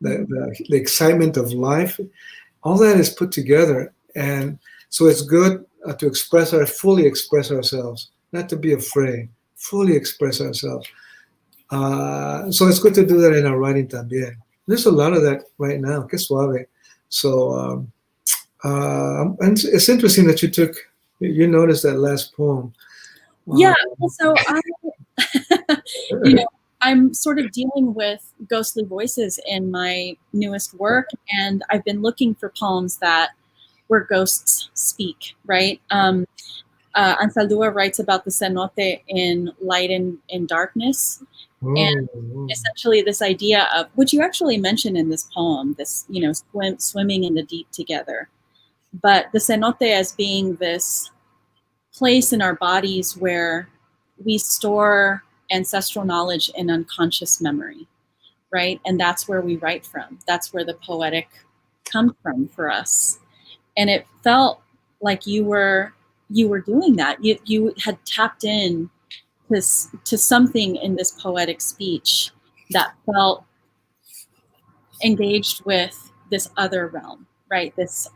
the excitement of life, all that is put together. And so it's good to fully express ourselves, not to be afraid, fully express ourselves. So it's good to do that in our writing también. There's a lot of that right now. Que suave. So and it's interesting that you noticed that last poem. Yeah. So I'm sort of dealing with ghostly voices in my newest work, and I've been looking for poems where ghosts speak, right? Ansaldúa writes about the cenote in Light and Darkness. And essentially this idea of, which you actually mentioned in this poem, this, swimming in the deep together. But the cenote as being this place in our bodies where we store ancestral knowledge and unconscious memory, right? And that's where we write from. That's where the poetic comes from for us. And it felt like you were doing that. You had tapped in to something in this poetic speech that felt engaged with this other realm, right? This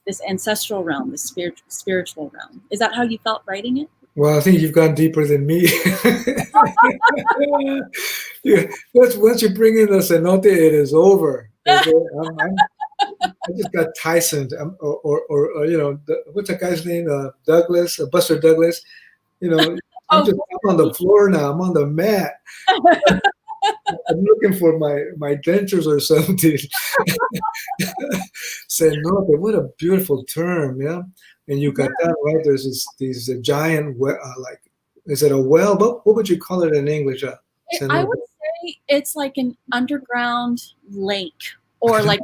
this ancestral realm, this spiritual realm. Is that how you felt writing it? Well, I think you've gone deeper than me. Yeah, once you bring in the cenote, it is over. Okay? I just got Tyson, or what's that guy's name? Douglas, Buster Douglas. I'm on the floor now. I'm on the mat. I'm looking for my dentures or something. Cenote, what a beautiful term, yeah. And you got that right. There's these giant, is it a well? What would you call it in English? I would say it's like an underground lake, or like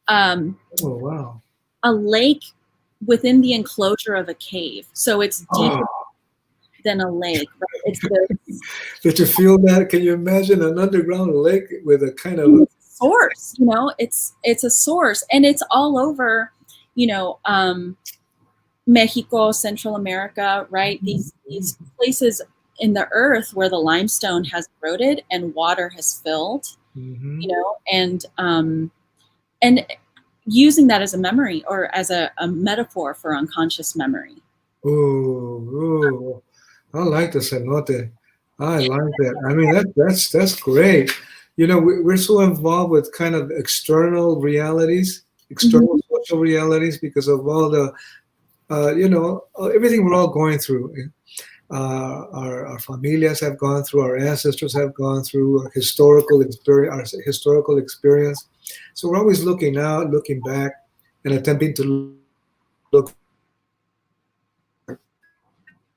oh wow, a lake within the enclosure of a cave. So it's deeper than a lake. Right? Did you feel that? Can you imagine an underground lake with a kind of source? It's a source, and it's all over. Mexico, Central America, right? These places in the earth where the limestone has eroded and water has filled, and using that as a memory, or as a metaphor for unconscious memory. Oh, I like the cenote. I like that. I mean, that's great. We're so involved with kind of external realities, external social realities, because of all the, everything we're all going through. Our familias have gone through, our ancestors have gone through, our historical experience. So we're always looking out, looking back, and attempting to look.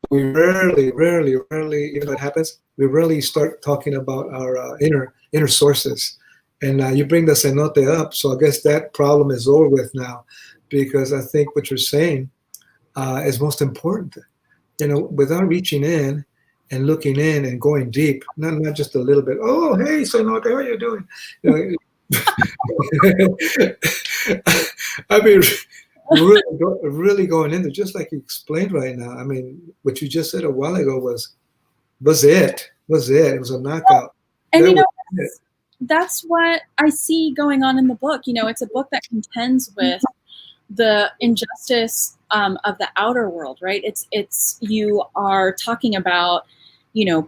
we rarely, even though it happens, we rarely start talking about our inner sources. And you bring the cenote up, so I guess that problem is over with now, because I think what you're saying is most important. Without reaching in and looking in and going deep, not just a little bit. Oh, hey, cenote, how are you doing? I mean, really going into, just like you explained right now. I mean, what you just said a while ago was it. It was a knockout. And that's what I see going on in the book. It's a book that contends with the injustice of the outer world, right? It's you are talking about,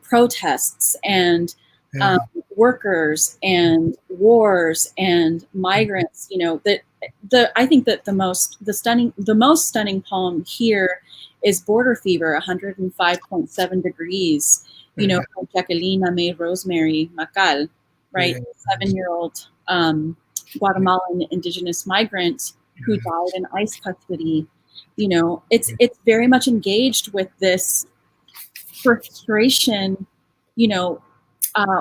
protests and workers and wars and migrants. I think that the most stunning poem here is Border Fever, 105.7 degrees. From Jacqueline May Rosemary Macal, right? 7-year-old Guatemalan indigenous migrant who died in ICE custody. It's very much engaged with this frustration,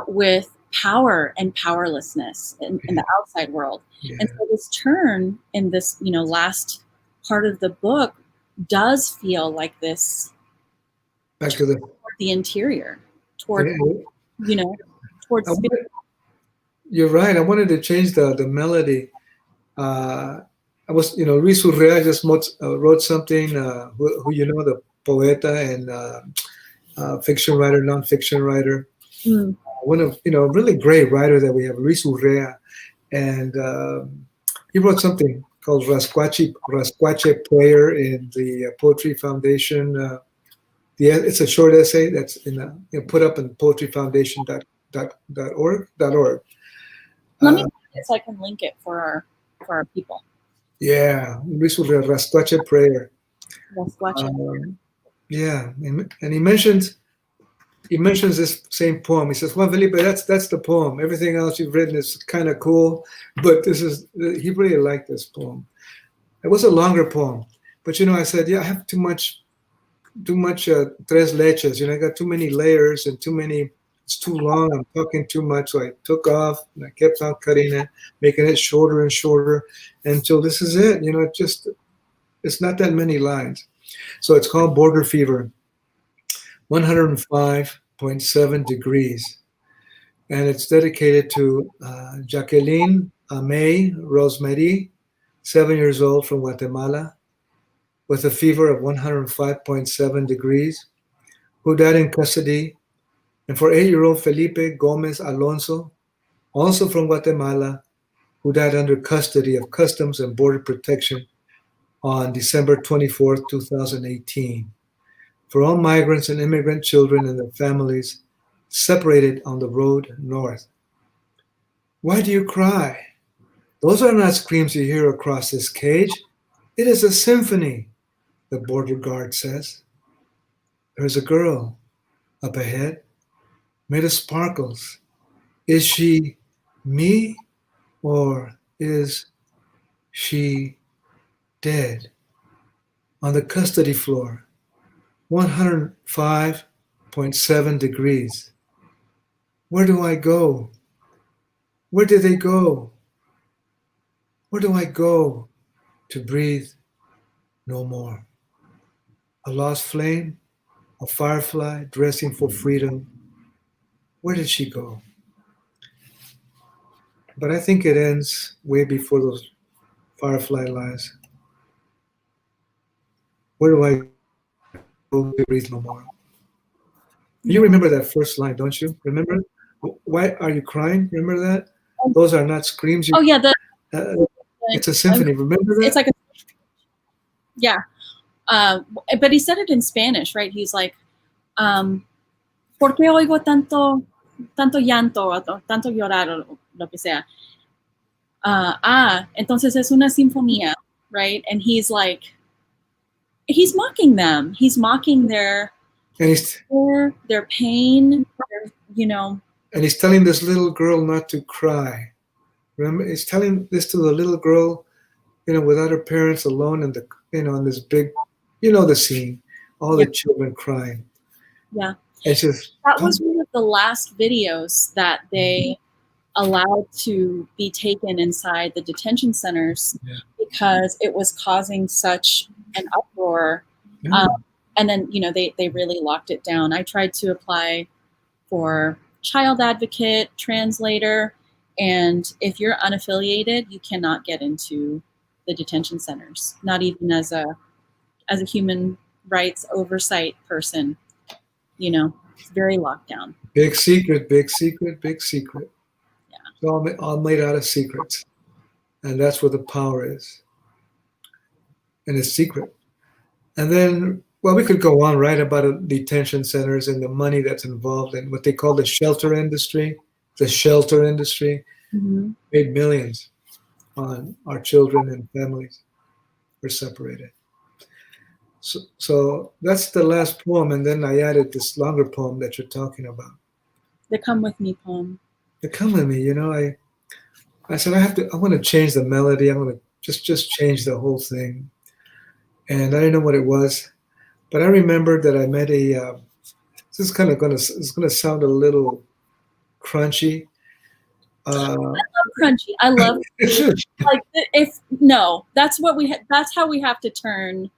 with power and powerlessness in the outside world. And so this turn in this, last part of the book does feel like this back to the interior, toward towards you're right. I wanted to change the melody. I was, Luis Urrea just wrote something, who the poeta and fiction writer, non-fiction writer. One of, really great writer that we have, Luis Urrea. And he wrote something called Rasquache Prayer in the Poetry Foundation. It's a short essay that's put up in poetryfoundation.org. Let me so I can link it for our people. Yeah, Luis Urrea, Rasquache Prayer. Yeah, and he mentions this same poem. He says, "Juan Felipe, that's the poem. Everything else you've written is kind of cool, but he really liked this poem. It was a longer poem, but I said, I have too much tres leches. I got too many layers and it's too long. I'm talking too much, so I took off and I kept on cutting it, making it shorter and shorter until this is it. It's not that many lines. So it's called Border Fever, 105.7 degrees. And it's dedicated to Jacqueline May Rosemary, 7 years old, from Guatemala, with a fever of 105.7 degrees, who died in custody. And for 8-year-old Felipe Gomez Alonso, also from Guatemala, who died under custody of Customs and Border Protection on December 24th, 2018. For all migrants and immigrant children and their families separated on the road north. Why do you cry? Those are not screams you hear across this cage. It is a symphony, the border guard says. There's a girl up ahead, made of sparkles. Is she me, or is she dead? On the custody floor, 105.7 degrees. Where do I go? Where do they go? Where do I go to breathe no more? A lost flame, a firefly dressing for freedom. Where did she go? But I think it ends way before those firefly lines. Where do I go to breathe no more? You remember that first line, don't you? Remember? Why are you crying? Remember that? Those are not screams. Oh yeah, it's a symphony. Remember that? It's like but he said it in Spanish, right? He's like, ¿por qué oigo tanto llanto, tanto llorar, o lo que sea? Entonces es una sinfonía, right? And he's like, he's mocking them. He's mocking their pain, And he's telling this little girl not to cry. Remember, he's telling this to the little girl, without her parents, alone in the, in this big, the scene, all the children crying. Yeah. It's just That was one of the last videos that they allowed to be taken inside the detention centers because it was causing such an uproar. And then, they really locked it down. I tried to apply for child advocate, translator, and if you're unaffiliated, you cannot get into the detention centers, not even as a human rights oversight person. It's very locked down. Big secret, big secret, big secret. Yeah. It's all made out of secrets. And that's where the power is. And it's secret. And then, well, we could go on, right, about detention centers and the money that's involved in what they call the shelter industry. The shelter industry made millions on our children and families were separated. So that's the last poem. And then I added this longer poem that you're talking about. The Come With Me poem. The Come With Me, I said, I want to change the melody. I want to just change the whole thing. And I didn't know what it was. But I remembered that I met this is kind of it's going to sound a little crunchy. I love crunchy. I love that's what that's how we have to turn.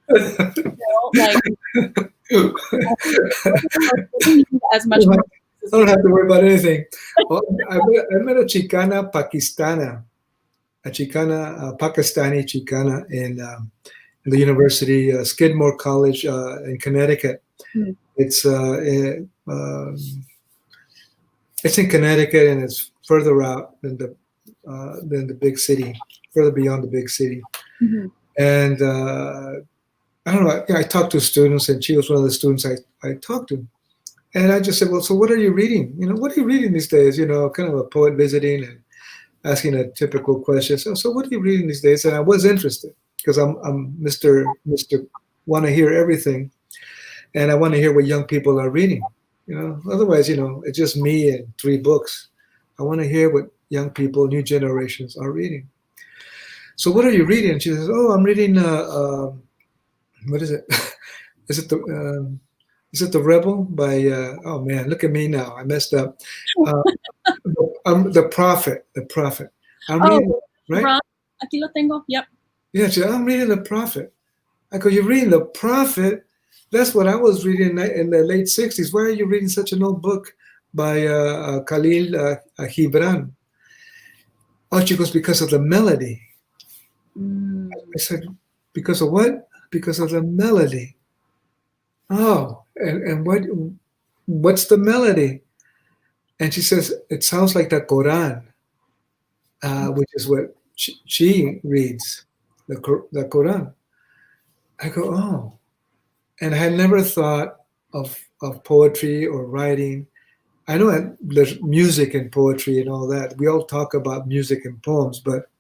As much. I don't have to worry about anything. Well, I met a Chicana Pakistana, Pakistani Chicana in the university, Skidmore College in Connecticut. It's in Connecticut, and it's further out than the big city, further beyond the big city. And I don't know. I talked to students, and she was one of the students I talked to. And I just said, well, so what are you reading? What are you reading these days? Kind of a poet visiting and asking a typical question. So what are you reading these days? And I was interested because I'm Mr. Want to hear everything. And I want to hear what young people are reading. Otherwise, it's just me and 3 books. I want to hear what young people, new generations are reading. So what are you reading? And she says, oh, I'm reading, what is it? Is it The Rebel by, oh man, look at me now. I messed up. The Prophet. I'm reading, right? Aquí lo tengo. Yep. Yeah, she said, I'm reading The Prophet. I go, you're reading The Prophet? That's what I was reading in the late 60s. Why are you reading such an old book by Khalil Gibran? Oh, she goes, because of the melody. I said, because of what? Because of the melody. Oh, and what's the melody? And she says, it sounds like the Quran, which is what she reads, the Quran. I go, oh. And I had never thought of poetry or writing. I know that there's music and poetry and all that. We all talk about music and poems, but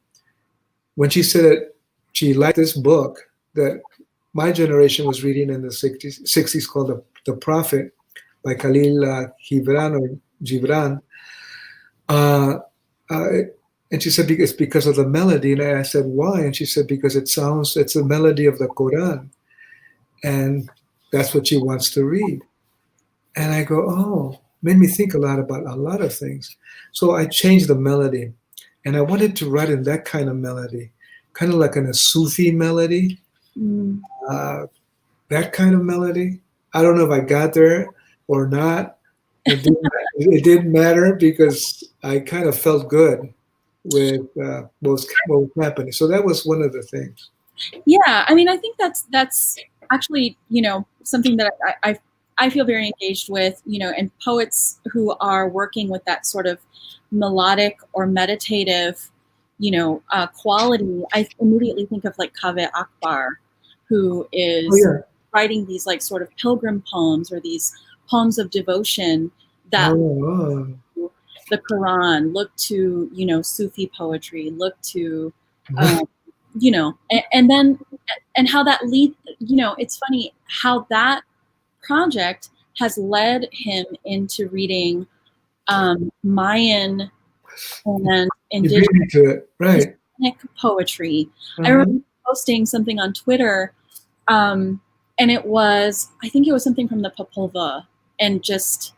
when she said it, she liked this book that my generation was reading in the 60s called The Prophet by Khalil Gibran. And she said, it's because of the melody. And I said, why? And she said, because it's the melody of the Quran. And that's what she wants to read. And I go, oh, made me think a lot about a lot of things. So I changed the melody. And I wanted to write in that kind of melody, kind of like in a Sufi melody. That kind of melody. I don't know if I got there or not. It didn't matter because I kind of felt good with what was happening. So that was one of the things. Yeah, I mean, I think that's actually, something that I feel very engaged with, and poets who are working with that sort of melodic or meditative, quality. I immediately think of like Kaveh Akbar, who is writing these like sort of pilgrim poems or these poems of devotion that the Quran, look to, Sufi poetry, look to, and then, and how that lead, it's funny how that project has led him into reading Mayan and indigenous poetry. I remember posting something on Twitter And I think it was something from the Popova, and just,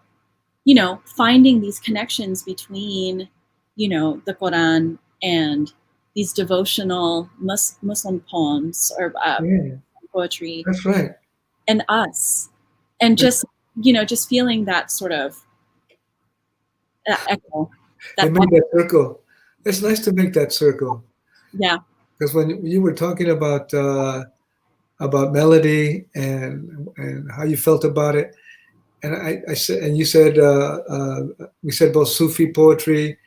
finding these connections between, the Quran and these devotional Muslim poems or poetry. That's right. And us. And just, just feeling that sort of that echo. They made that circle. It's nice to make that circle. Yeah. Because when you were talking about melody and how you felt about it, and I said, and you said we said both Sufi poetry,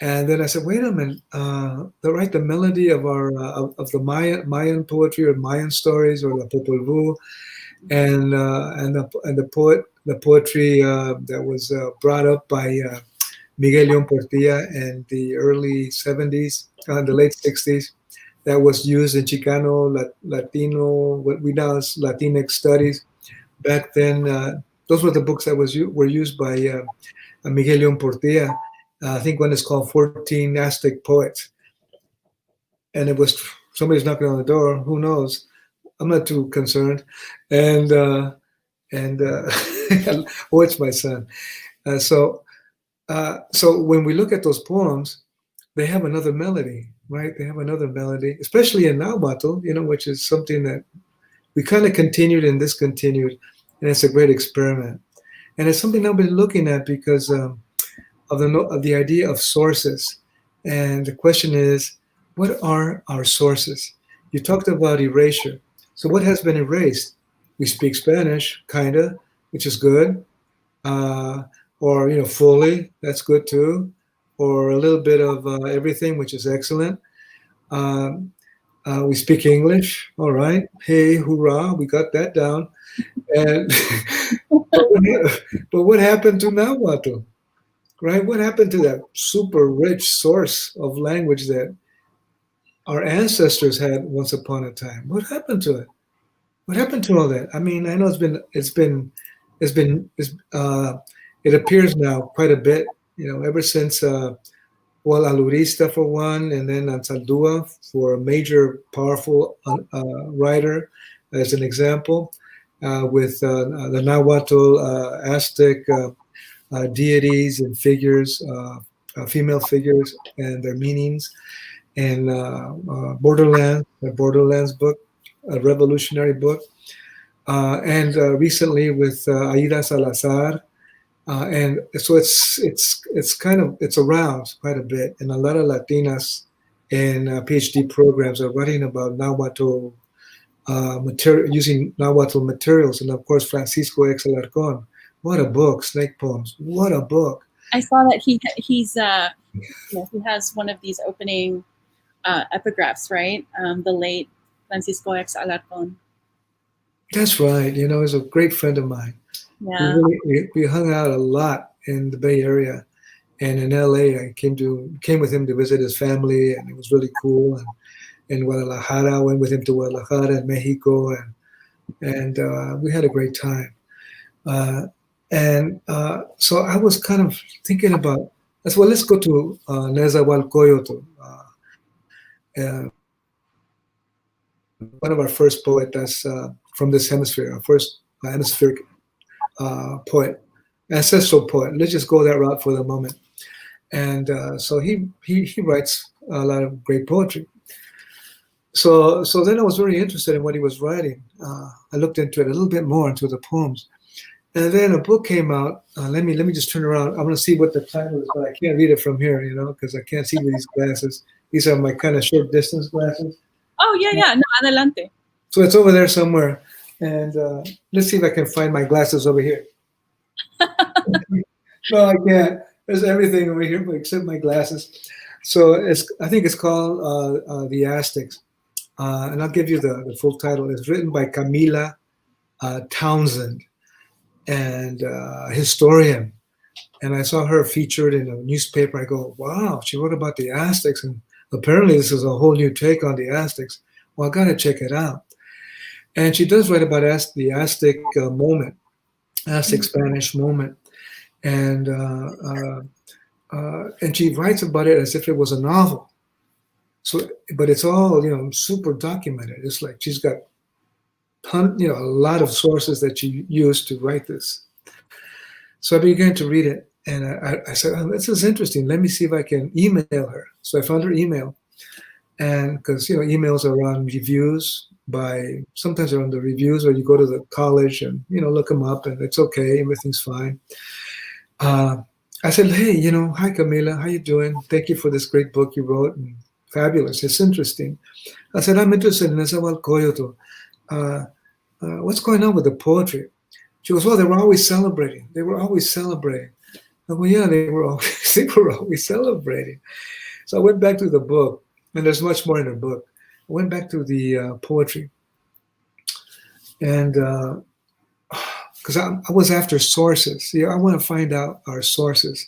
and then I said, wait a minute, the melody of our of the Mayan poetry or Mayan stories or the Popol Vuh, and the poetry that was brought up by Miguel León Portilla in the early 70s, the late 60s, that was used in Chicano, Latino, what we now as Latinx studies. Back then, those were the books that were used by Miguel León Portilla. I think one is called 14 Aztec Poets. And it was, somebody's knocking on the door, who knows? I'm not too concerned. And oh, it's my son. So when we look at those poems, they have another melody, right? They have another melody, especially in Nahuatl, which is something that we kind of continued and discontinued, and it's a great experiment. And it's something I've been looking at because of the idea of sources. And the question is, what are our sources? You talked about erasure. So what has been erased? We speak Spanish, kinda, which is good. Or fully, that's good too, or a little bit of everything, which is excellent. We speak English, all right. Hey, hoorah, we got that down. And but what happened to Nahuatl, right? What happened to that super rich source of language that our ancestors had once upon a time? What happened to it? What happened to all that? I mean, I know it appears now quite a bit, ever since Alurista for one, and then Ansaldúa for a major, powerful writer, as an example, with the Nahuatl Aztec deities and figures, female figures, and their meanings, and Borderlands, the Borderlands book, a revolutionary book, and recently with Aida Salazar. And so it's around quite a bit, and a lot of Latinas in PhD programs are writing about Nahuatl using Nahuatl materials, and of course Francisco X. Alarcón. What a book, Snake Poems! What a book! I saw that he has one of these opening epigraphs, right? The late Francisco X. Alarcón. That's right. He's a great friend of mine. Yeah. We hung out a lot in the Bay Area, and in LA. I came with him to visit his family, and it was really cool. And in Guadalajara, I went with him to Guadalajara and Mexico, and we had a great time. So I was kind of thinking about, let's go to Nezahualcóyotl, one of our first poetas from this hemisphere, our first hemispheric poet, ancestral poet. Let's just go that route for the moment. And so he writes a lot of great poetry. So then I was very interested in what he was writing. I looked into it a little bit more, into the poems. And then a book came out. Let me just turn around. I'm going to see what the title is, but I can't read it from here, because I can't see with these glasses. These are my kind of short distance glasses. Oh, yeah. No, adelante. So it's over there somewhere. And let's see if I can find my glasses over here. No, I can't. There's everything over here except my glasses. So I think it's called The Aztecs. And I'll give you the full title. It's written by Camila Townsend, and a historian. And I saw her featured in a newspaper. I go, wow, she wrote about the Aztecs. And apparently this is a whole new take on the Aztecs. Well, I got to check it out. And she does write about the Aztec moment, Aztec Spanish moment. And she writes about it as if it was a novel. So, but it's all, super documented. It's like she's got a lot of sources that you use to write this. So I began to read it, and I said, oh, this is interesting. Let me see if I can email her. So I found her email, and because emails are on reviews sometimes they're on the reviews, or you go to the college and look them up, and it's okay, everything's fine. I said, hey, hi Camila, how you doing? Thank you for this great book you wrote, and fabulous, it's interesting. I said, I'm interested in Nezahualcóyotl. What's going on with the poetry? She goes, well, they were always celebrating. I go, well, yeah, they were always celebrating. So I went back to the book, and there's much more in the book. I went back to the poetry, and because I was after sources. I want to find out our sources.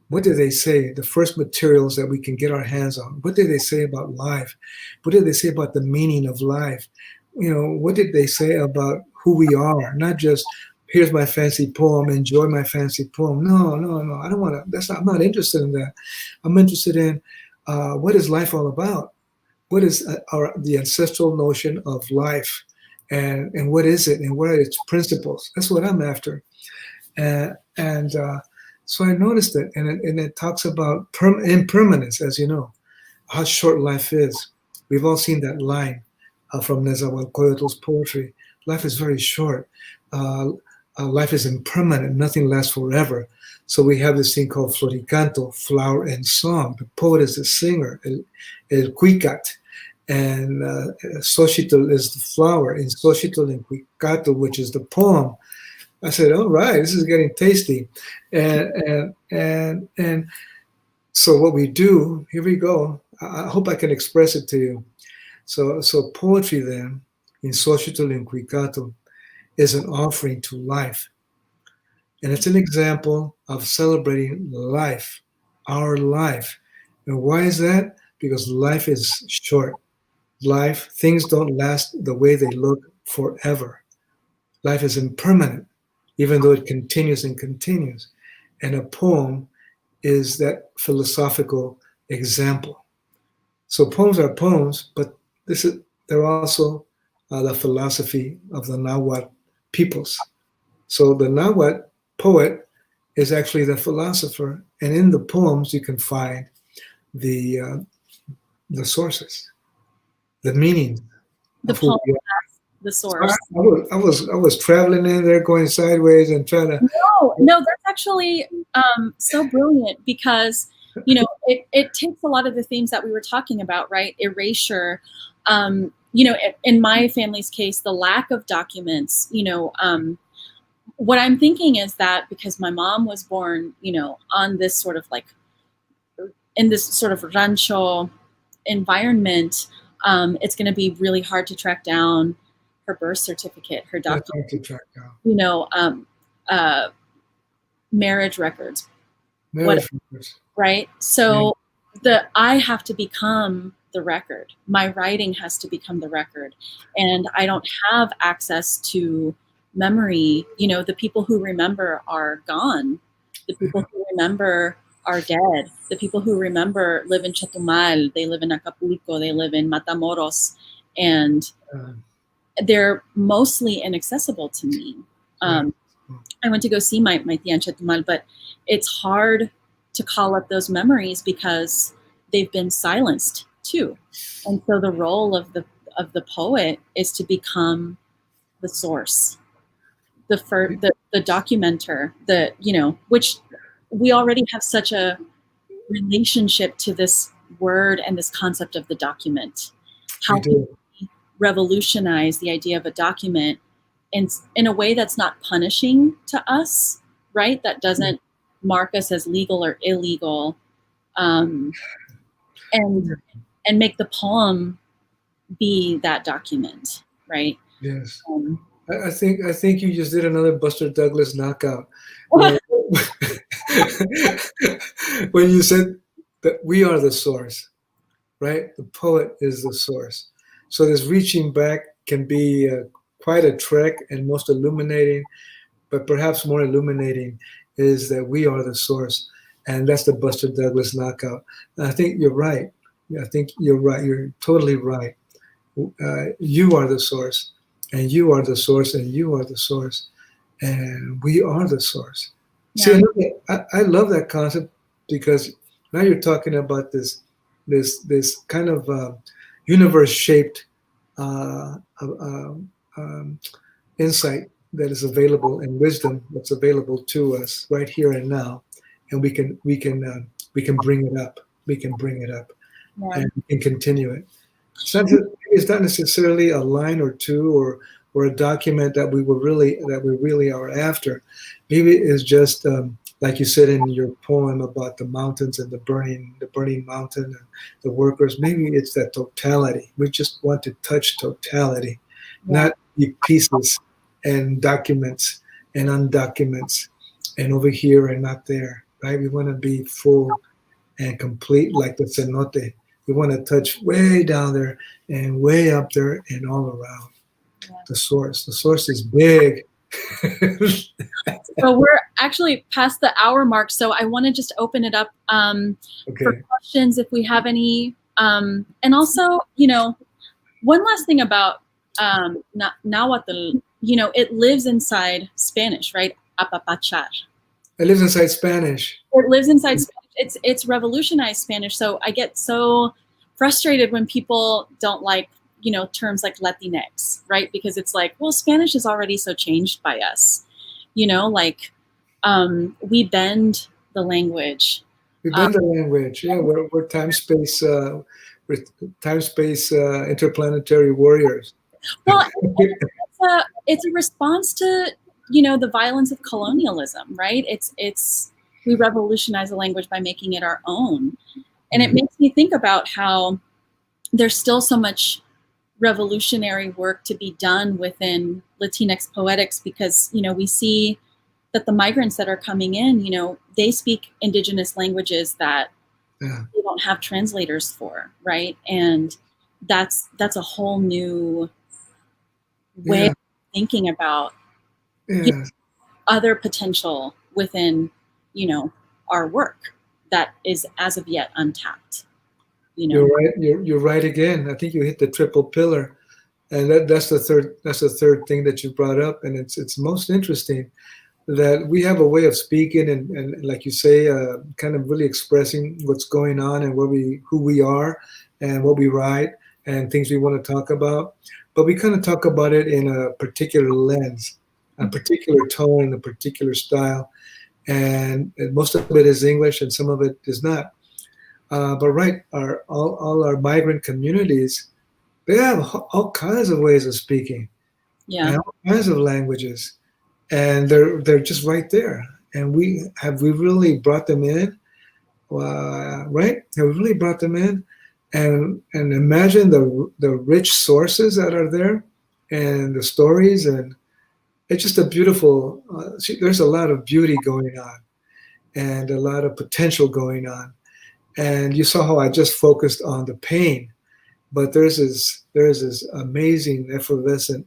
What did they say? The first materials that we can get our hands on. What did they say about life? What did they say about the meaning of life? What did they say about who we are? Not just, here's my fancy poem, enjoy my fancy poem. No. I don't want to. I'm not interested in that. I'm interested in what is life all about? What is the ancestral notion of life? And what is it? And what are its principles? That's what I'm after. And so I noticed it. And it talks about impermanence, as you know, how short life is. We've all seen that line from Nezahualcóyotl's poetry. Life is very short. Life is impermanent. Nothing lasts forever. So we have this thing called floricanto, flower and song. The poet is the singer, el cuicat. And Xochitl is the flower. In Xochitl and Cuicato, which is the poem. I said, all right, this is getting tasty. And so what we do, here we go. I hope I can express it to you. So poetry then, in Xochitl and Cuicato, is an offering to life. And it's an example of celebrating life, our life. And why is that? Because life is short. Things don't last the way they look forever. Life is impermanent, even though it continues and continues. And a poem is that philosophical example. So poems are poems, but they're also the philosophy of the Nahuatl peoples. So the Nahuatl poet is actually the philosopher, and in the poems you can find the sources, the meaning. The poem has the source. I was traveling in there, going sideways and trying to. No, that's actually so brilliant, because it takes a lot of the themes that we were talking about, right? Erasure. In my family's case, the lack of documents. What I'm thinking is that because my mom was born, on this sort of in this sort of rancho environment, it's going to be really hard to track down her birth certificate, her document, marriage records, right? So I have to become the record. My writing has to become the record, and I don't have access to memory. The people who remember are gone. The people who remember are dead. The people who remember live in Chetumal, they live in Acapulco, they live in Matamoros, and they're mostly inaccessible to me. I went to go see my tia in Chetumal, but it's hard to call up those memories because they've been silenced too. And so the role of the poet is to become the source, the documenter, which we already have such a relationship to this word and this concept of the document. How can we revolutionize the idea of a document in a way that's not punishing to us, right? That doesn't mark us as legal or illegal, and make the poem be that document, right? Yes. I think you just did another Buster Douglas knockout. When you said that we are the source, right? The poet is the source. So this reaching back can be quite a trek and most illuminating, but perhaps more illuminating is that we are the source. And that's the Buster Douglas knockout. And I think you're right. I think you're right. You're totally right. You are the source. and you are the source, and you are the source, and we are the source. Yeah. See, I love that concept because now you're talking about this kind of universe shaped uh, uh, um, insight that is available and wisdom that's available to us right here and now, and we can bring it up. We can bring it up, Yeah. and we can continue it. It's not necessarily a line or two or a document that we really are after. Maybe it's just like you said in your poem about the mountains and the burning mountain and the workers. Maybe it's that totality. We just want to touch totality, not the pieces and documents and undocuments and over here and not there. Right? We want to be full and complete like the cenote. We want to touch way down there and way up there and all around. Yeah. The source. The source is big. So we're actually past the hour mark, so I want to just open it up for questions if we have any. And also, one last thing about Nahuatl, it lives inside Spanish, right? Apapachar. It lives inside Spanish. It lives inside Spanish. It's revolutionized Spanish. So I get so frustrated when people don't like, terms like Latinx, right? Because it's like, well, Spanish is already so changed by us. We bend the language. We bend the language. Yeah, we're time-space interplanetary warriors. Well, it's a response to the violence of colonialism, right? We revolutionize the language by making it our own, and it makes me think about how there's still so much revolutionary work to be done within Latinx poetics because we see that the migrants that are coming in, they speak indigenous languages that they don't have translators for, right? And that's a whole new way of thinking about other potential within, our work that is as of yet untapped. You're right. You're right again. I think you hit the triple pillar, and that's the third thing that you brought up, and it's most interesting that we have a way of speaking and like you say, kind of really expressing what's going on and who we are and what we write and things we want to talk about, but we kind of talk about it in a particular lens, a particular tone, a particular style, and most of it is English and some of it is not. But right, all our migrant communities, they have all kinds of ways of speaking, and all kinds of languages, and they're just right there. And we really brought them in, right? Have we really brought them in, and imagine the rich sources that are there, and the stories, and it's just a beautiful. There's a lot of beauty going on, and a lot of potential going on. And you saw how I just focused on the pain, but there's this amazing, effervescent,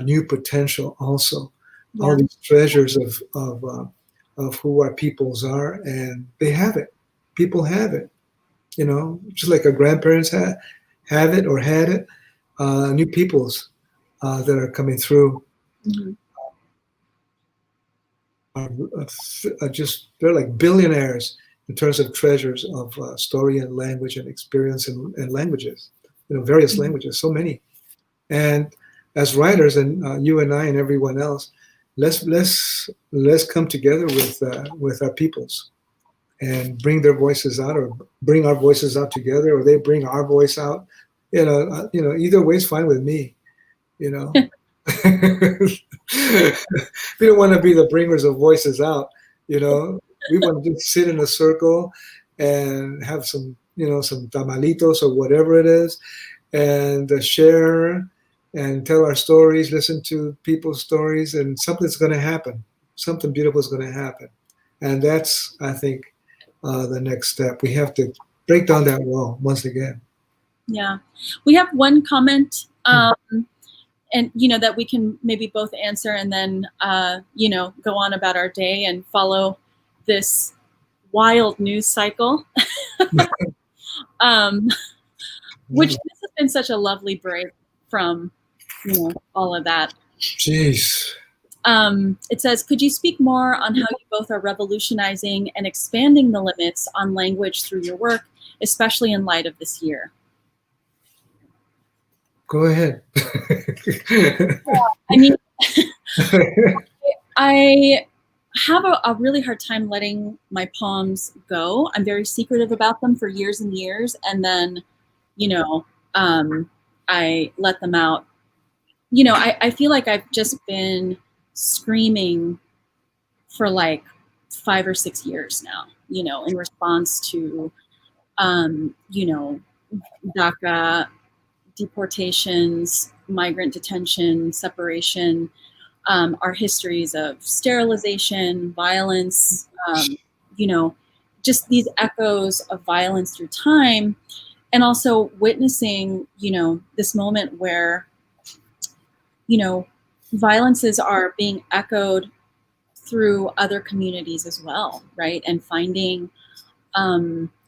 new potential also. Yeah. All these treasures of who our peoples are, and they have it. People have it, just like our grandparents have it or had it. New peoples that are coming through. Mm-hmm. They're like billionaires in terms of treasures of story and language and experience and languages, various languages, so many. And as writers, and you and I and everyone else, let's come together with our peoples and bring their voices out, or bring our voices out together, or they bring our voice out. Either way is fine with me. We don't want to be the bringers of voices out. We want to just sit in a circle and have some tamalitos or whatever it is, and share and tell our stories, listen to people's stories, and something's going to happen. Something beautiful is going to happen. And that's, I think, the next step. We have to break down that wall once again. Yeah. We have one comment, and, that we can maybe both answer and then, go on about our day and follow this wild news cycle, which this has been such a lovely break from all of that. Jeez. It says, could you speak more on how you both are revolutionizing and expanding the limits on language through your work, especially in light of this year? Go ahead. I mean, I have a really hard time letting my poems go. I'm very secretive about them for years and years. And then, I let them out. I feel like I've just been screaming for like 5 or 6 years now, in response to, DACA, deportations, migrant detention, separation, our histories of sterilization, violence, just these echoes of violence through time, and also witnessing, this moment where, violences are being echoed through other communities as well, right? And finding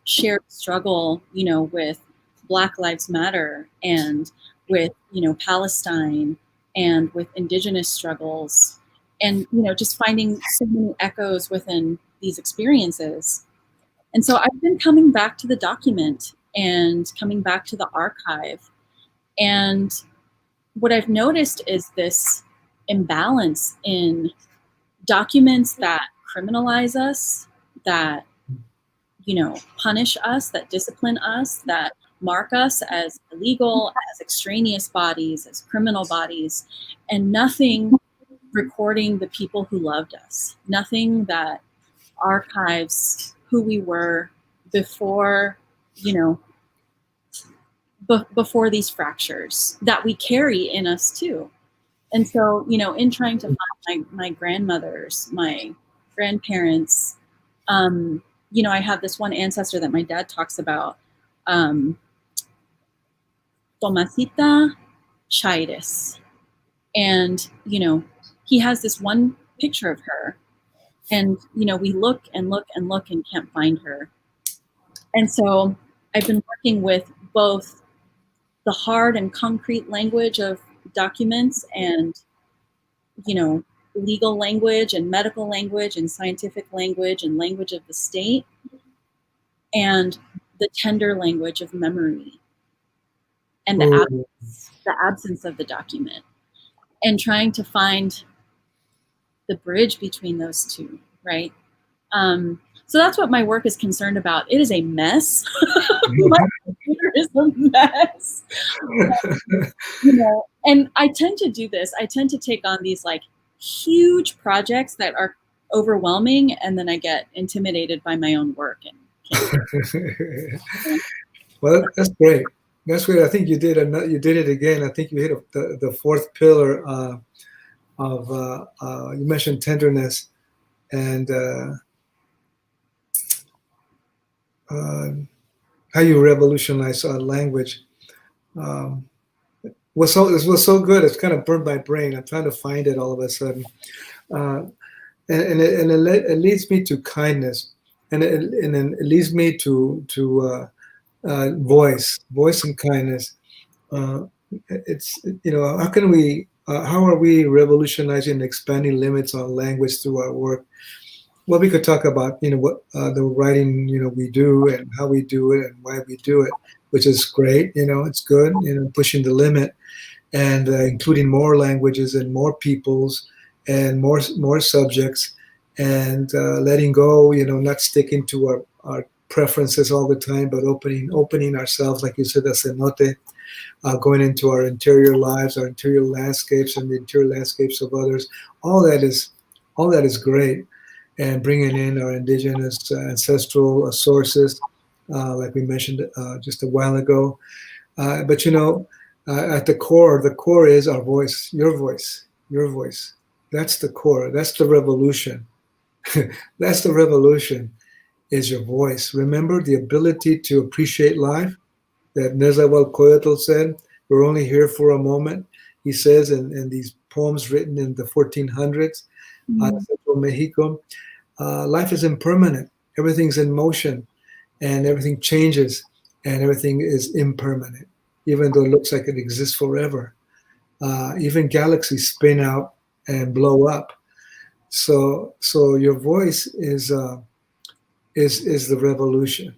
shared struggle, with Black Lives Matter and with, Palestine and with indigenous struggles, and, just finding so many echoes within these experiences. And so I've been coming back to the document and coming back to the archive. And what I've noticed is this imbalance in documents that criminalize us, that, punish us, that discipline us, that mark us as illegal, as extraneous bodies, as criminal bodies, and nothing recording the people who loved us, nothing that archives who we were before, before these fractures that we carry in us too. And so, in trying to find my grandmothers, my grandparents, I have this one ancestor that my dad talks about, Tomasita Chaires. And, he has this one picture of her. And, we look and look and look and can't find her. And so I've been working with both the hard and concrete language of documents and, legal language and medical language and scientific language and language of the state, and the tender language of memory and the absence of the document, and trying to find the bridge between those two, right? So that's what my work is concerned about. It is a mess. My computer is a mess. And I tend to do this. I tend to take on these like huge projects that are overwhelming, and then I get intimidated by my own work. Well, that's great. That's great. I think you did it again. I think you hit the fourth pillar of you mentioned tenderness and how you revolutionize language. It was so good. It's kind of burned my brain. I'm trying to find it all of a sudden, and it leads me to kindness, and it leads me to voice and kindness. It's how can we how are we revolutionizing and expanding limits on language through our work? Well, we could talk about what the writing we do and how we do it and why we do it, which is great. It's good. Pushing the limit and including more languages and more peoples and more subjects, and letting go. Not sticking to our preferences all the time, but opening ourselves, like you said, a cenote, going into our interior lives, our interior landscapes, and the interior landscapes of others. All that is great. And bringing in our indigenous ancestral sources, like we mentioned just a while ago. But at the core is our voice, your voice. That's the core. That's the revolution. That's the revolution, is your voice. Remember the ability to appreciate life that Nezahualcóyotl said, we're only here for a moment. He says in these poems written in the 1400s, Central Mexico, life is impermanent. Everything's in motion, and everything changes, and everything is impermanent, even though it looks like it exists forever. Even galaxies spin out and blow up. So your voice is the revolution.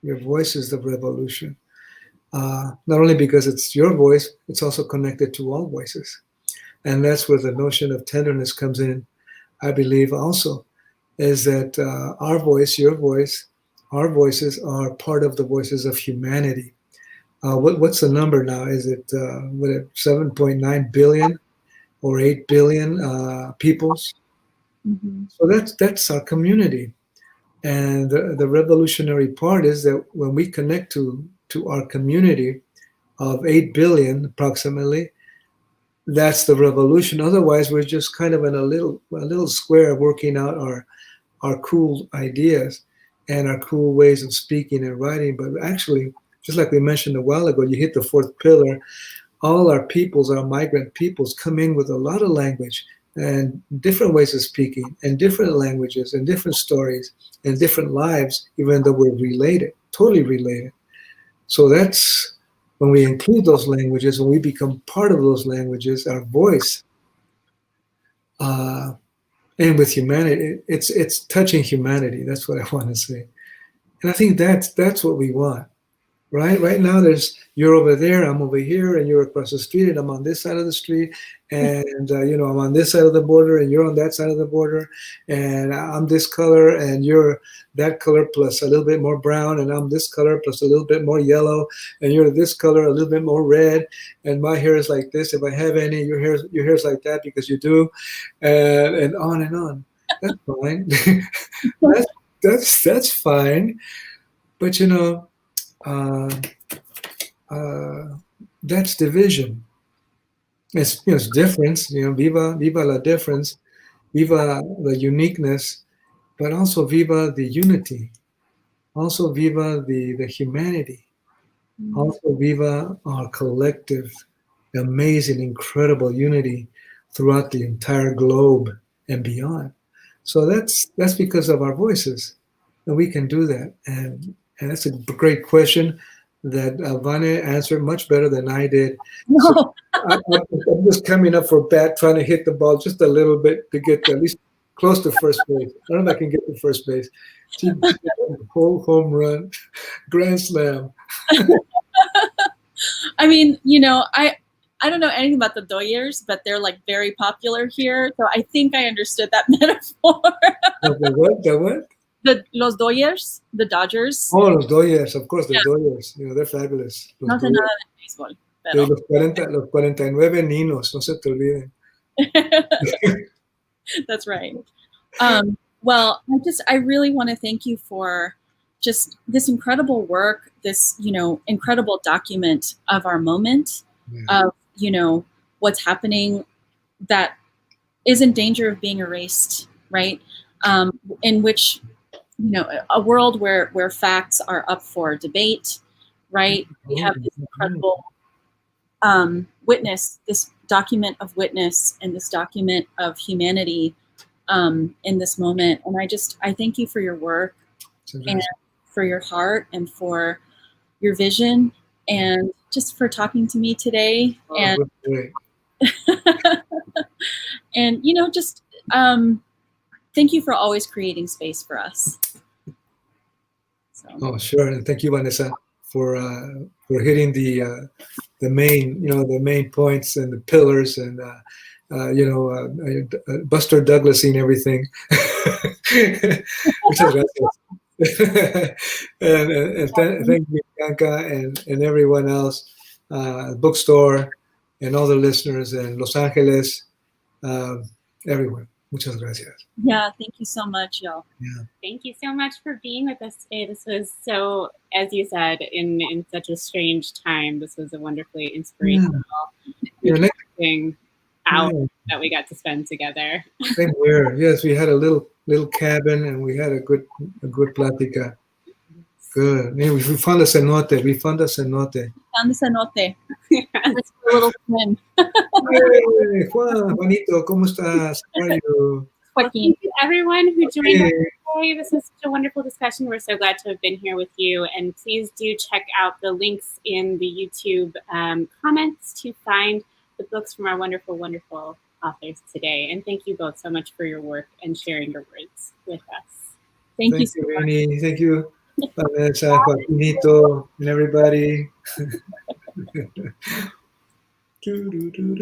Your voice is the revolution. Not only because it's your voice, it's also connected to all voices. And that's where the notion of tenderness comes in, I believe, also, is that our voice, your voice, our voices are part of the voices of humanity. What's the number now? Is it 7.9 billion or 8 billion peoples? Mm-hmm. So that's our community. And the revolutionary part is that when we connect to our community of 8 billion approximately, that's the revolution. Otherwise, we're just kind of in a little square working out our cool ideas and our cool ways of speaking and writing. But actually, just like we mentioned a while ago, you hit the fourth pillar. All our peoples, our migrant peoples, come in with a lot of language and different ways of speaking and different languages and different stories and different lives, even though we're related, totally related. So that's when we include those languages, when we become part of those languages, our voice, and with humanity, it's touching humanity. That's what I want to say. And I think that's what we want. Right now, you're over there, I'm over here, and you're across the street, and I'm on this side of the street, and I'm on this side of the border, and you're on that side of the border, and I'm this color, and you're that color plus a little bit more brown, and I'm this color plus a little bit more yellow, and you're this color a little bit more red, and my hair is like this if I have any, your hair's like that because you do, and on and on. That's fine. that's fine, but that's division. It's difference. Viva la difference, viva the uniqueness, but also viva the unity, also viva the humanity, also viva our collective, amazing, incredible unity throughout the entire globe and beyond. So that's because of our voices, and we can do that. And that's a great question that Vane answered much better than I did. So No. I'm just coming up for bat, trying to hit the ball just a little bit to get at least close to first base. I don't know if I can get to first base. Whole home run, grand slam. I mean, I don't know anything about the Doyers, but they're like very popular here. So I think I understood that metaphor. The what? The what? Los Doyers, the Dodgers. Oh, los Dodgers, of course, the Dodgers. They're fabulous. No sé nada de béisbol. Pero... Los 49 ninos, no se te olviden. That's right. Well, I really want to thank you for just this incredible work, this, incredible document of our moment, of, what's happening that is in danger of being erased, right? In which, a world where facts are up for debate, right? We have this incredible witness, this document of witness and this document of humanity in this moment. And I thank you for your work and for your heart and for your vision and just for talking to me today. And and just thank you for always creating space for us. So. Oh, sure. And thank you, Vanessa, for hitting the main points and the pillars and Buster Douglasing everything. Muchas gracias. and thank you, Bianca, and everyone else, bookstore, and all the listeners in Los Angeles, everyone. Muchas gracias. Yeah, thank you so much, y'all. Yeah. Thank you so much for being with us today. This was so, as you said, in such a strange time. This was a wonderfully inspirational, interesting hour that we got to spend together. Same here. Yes, we had a little cabin and we had a good plática. Good. Yeah, we found a cenote. We found a cenote. Found the cenote. It's a little twin. Hey, Juan, Juanito, ¿cómo estás? How are you? Thank you everyone who joined us today. This was such a wonderful discussion. We're so glad to have been here with you. And please do check out the links in the YouTube comments to find the the books from our wonderful, wonderful authors today. And thank you both so much for your work and sharing your words with us. Thank you so you, much. Rainey. Thank you, Vanessa, Joaquinito, and everybody.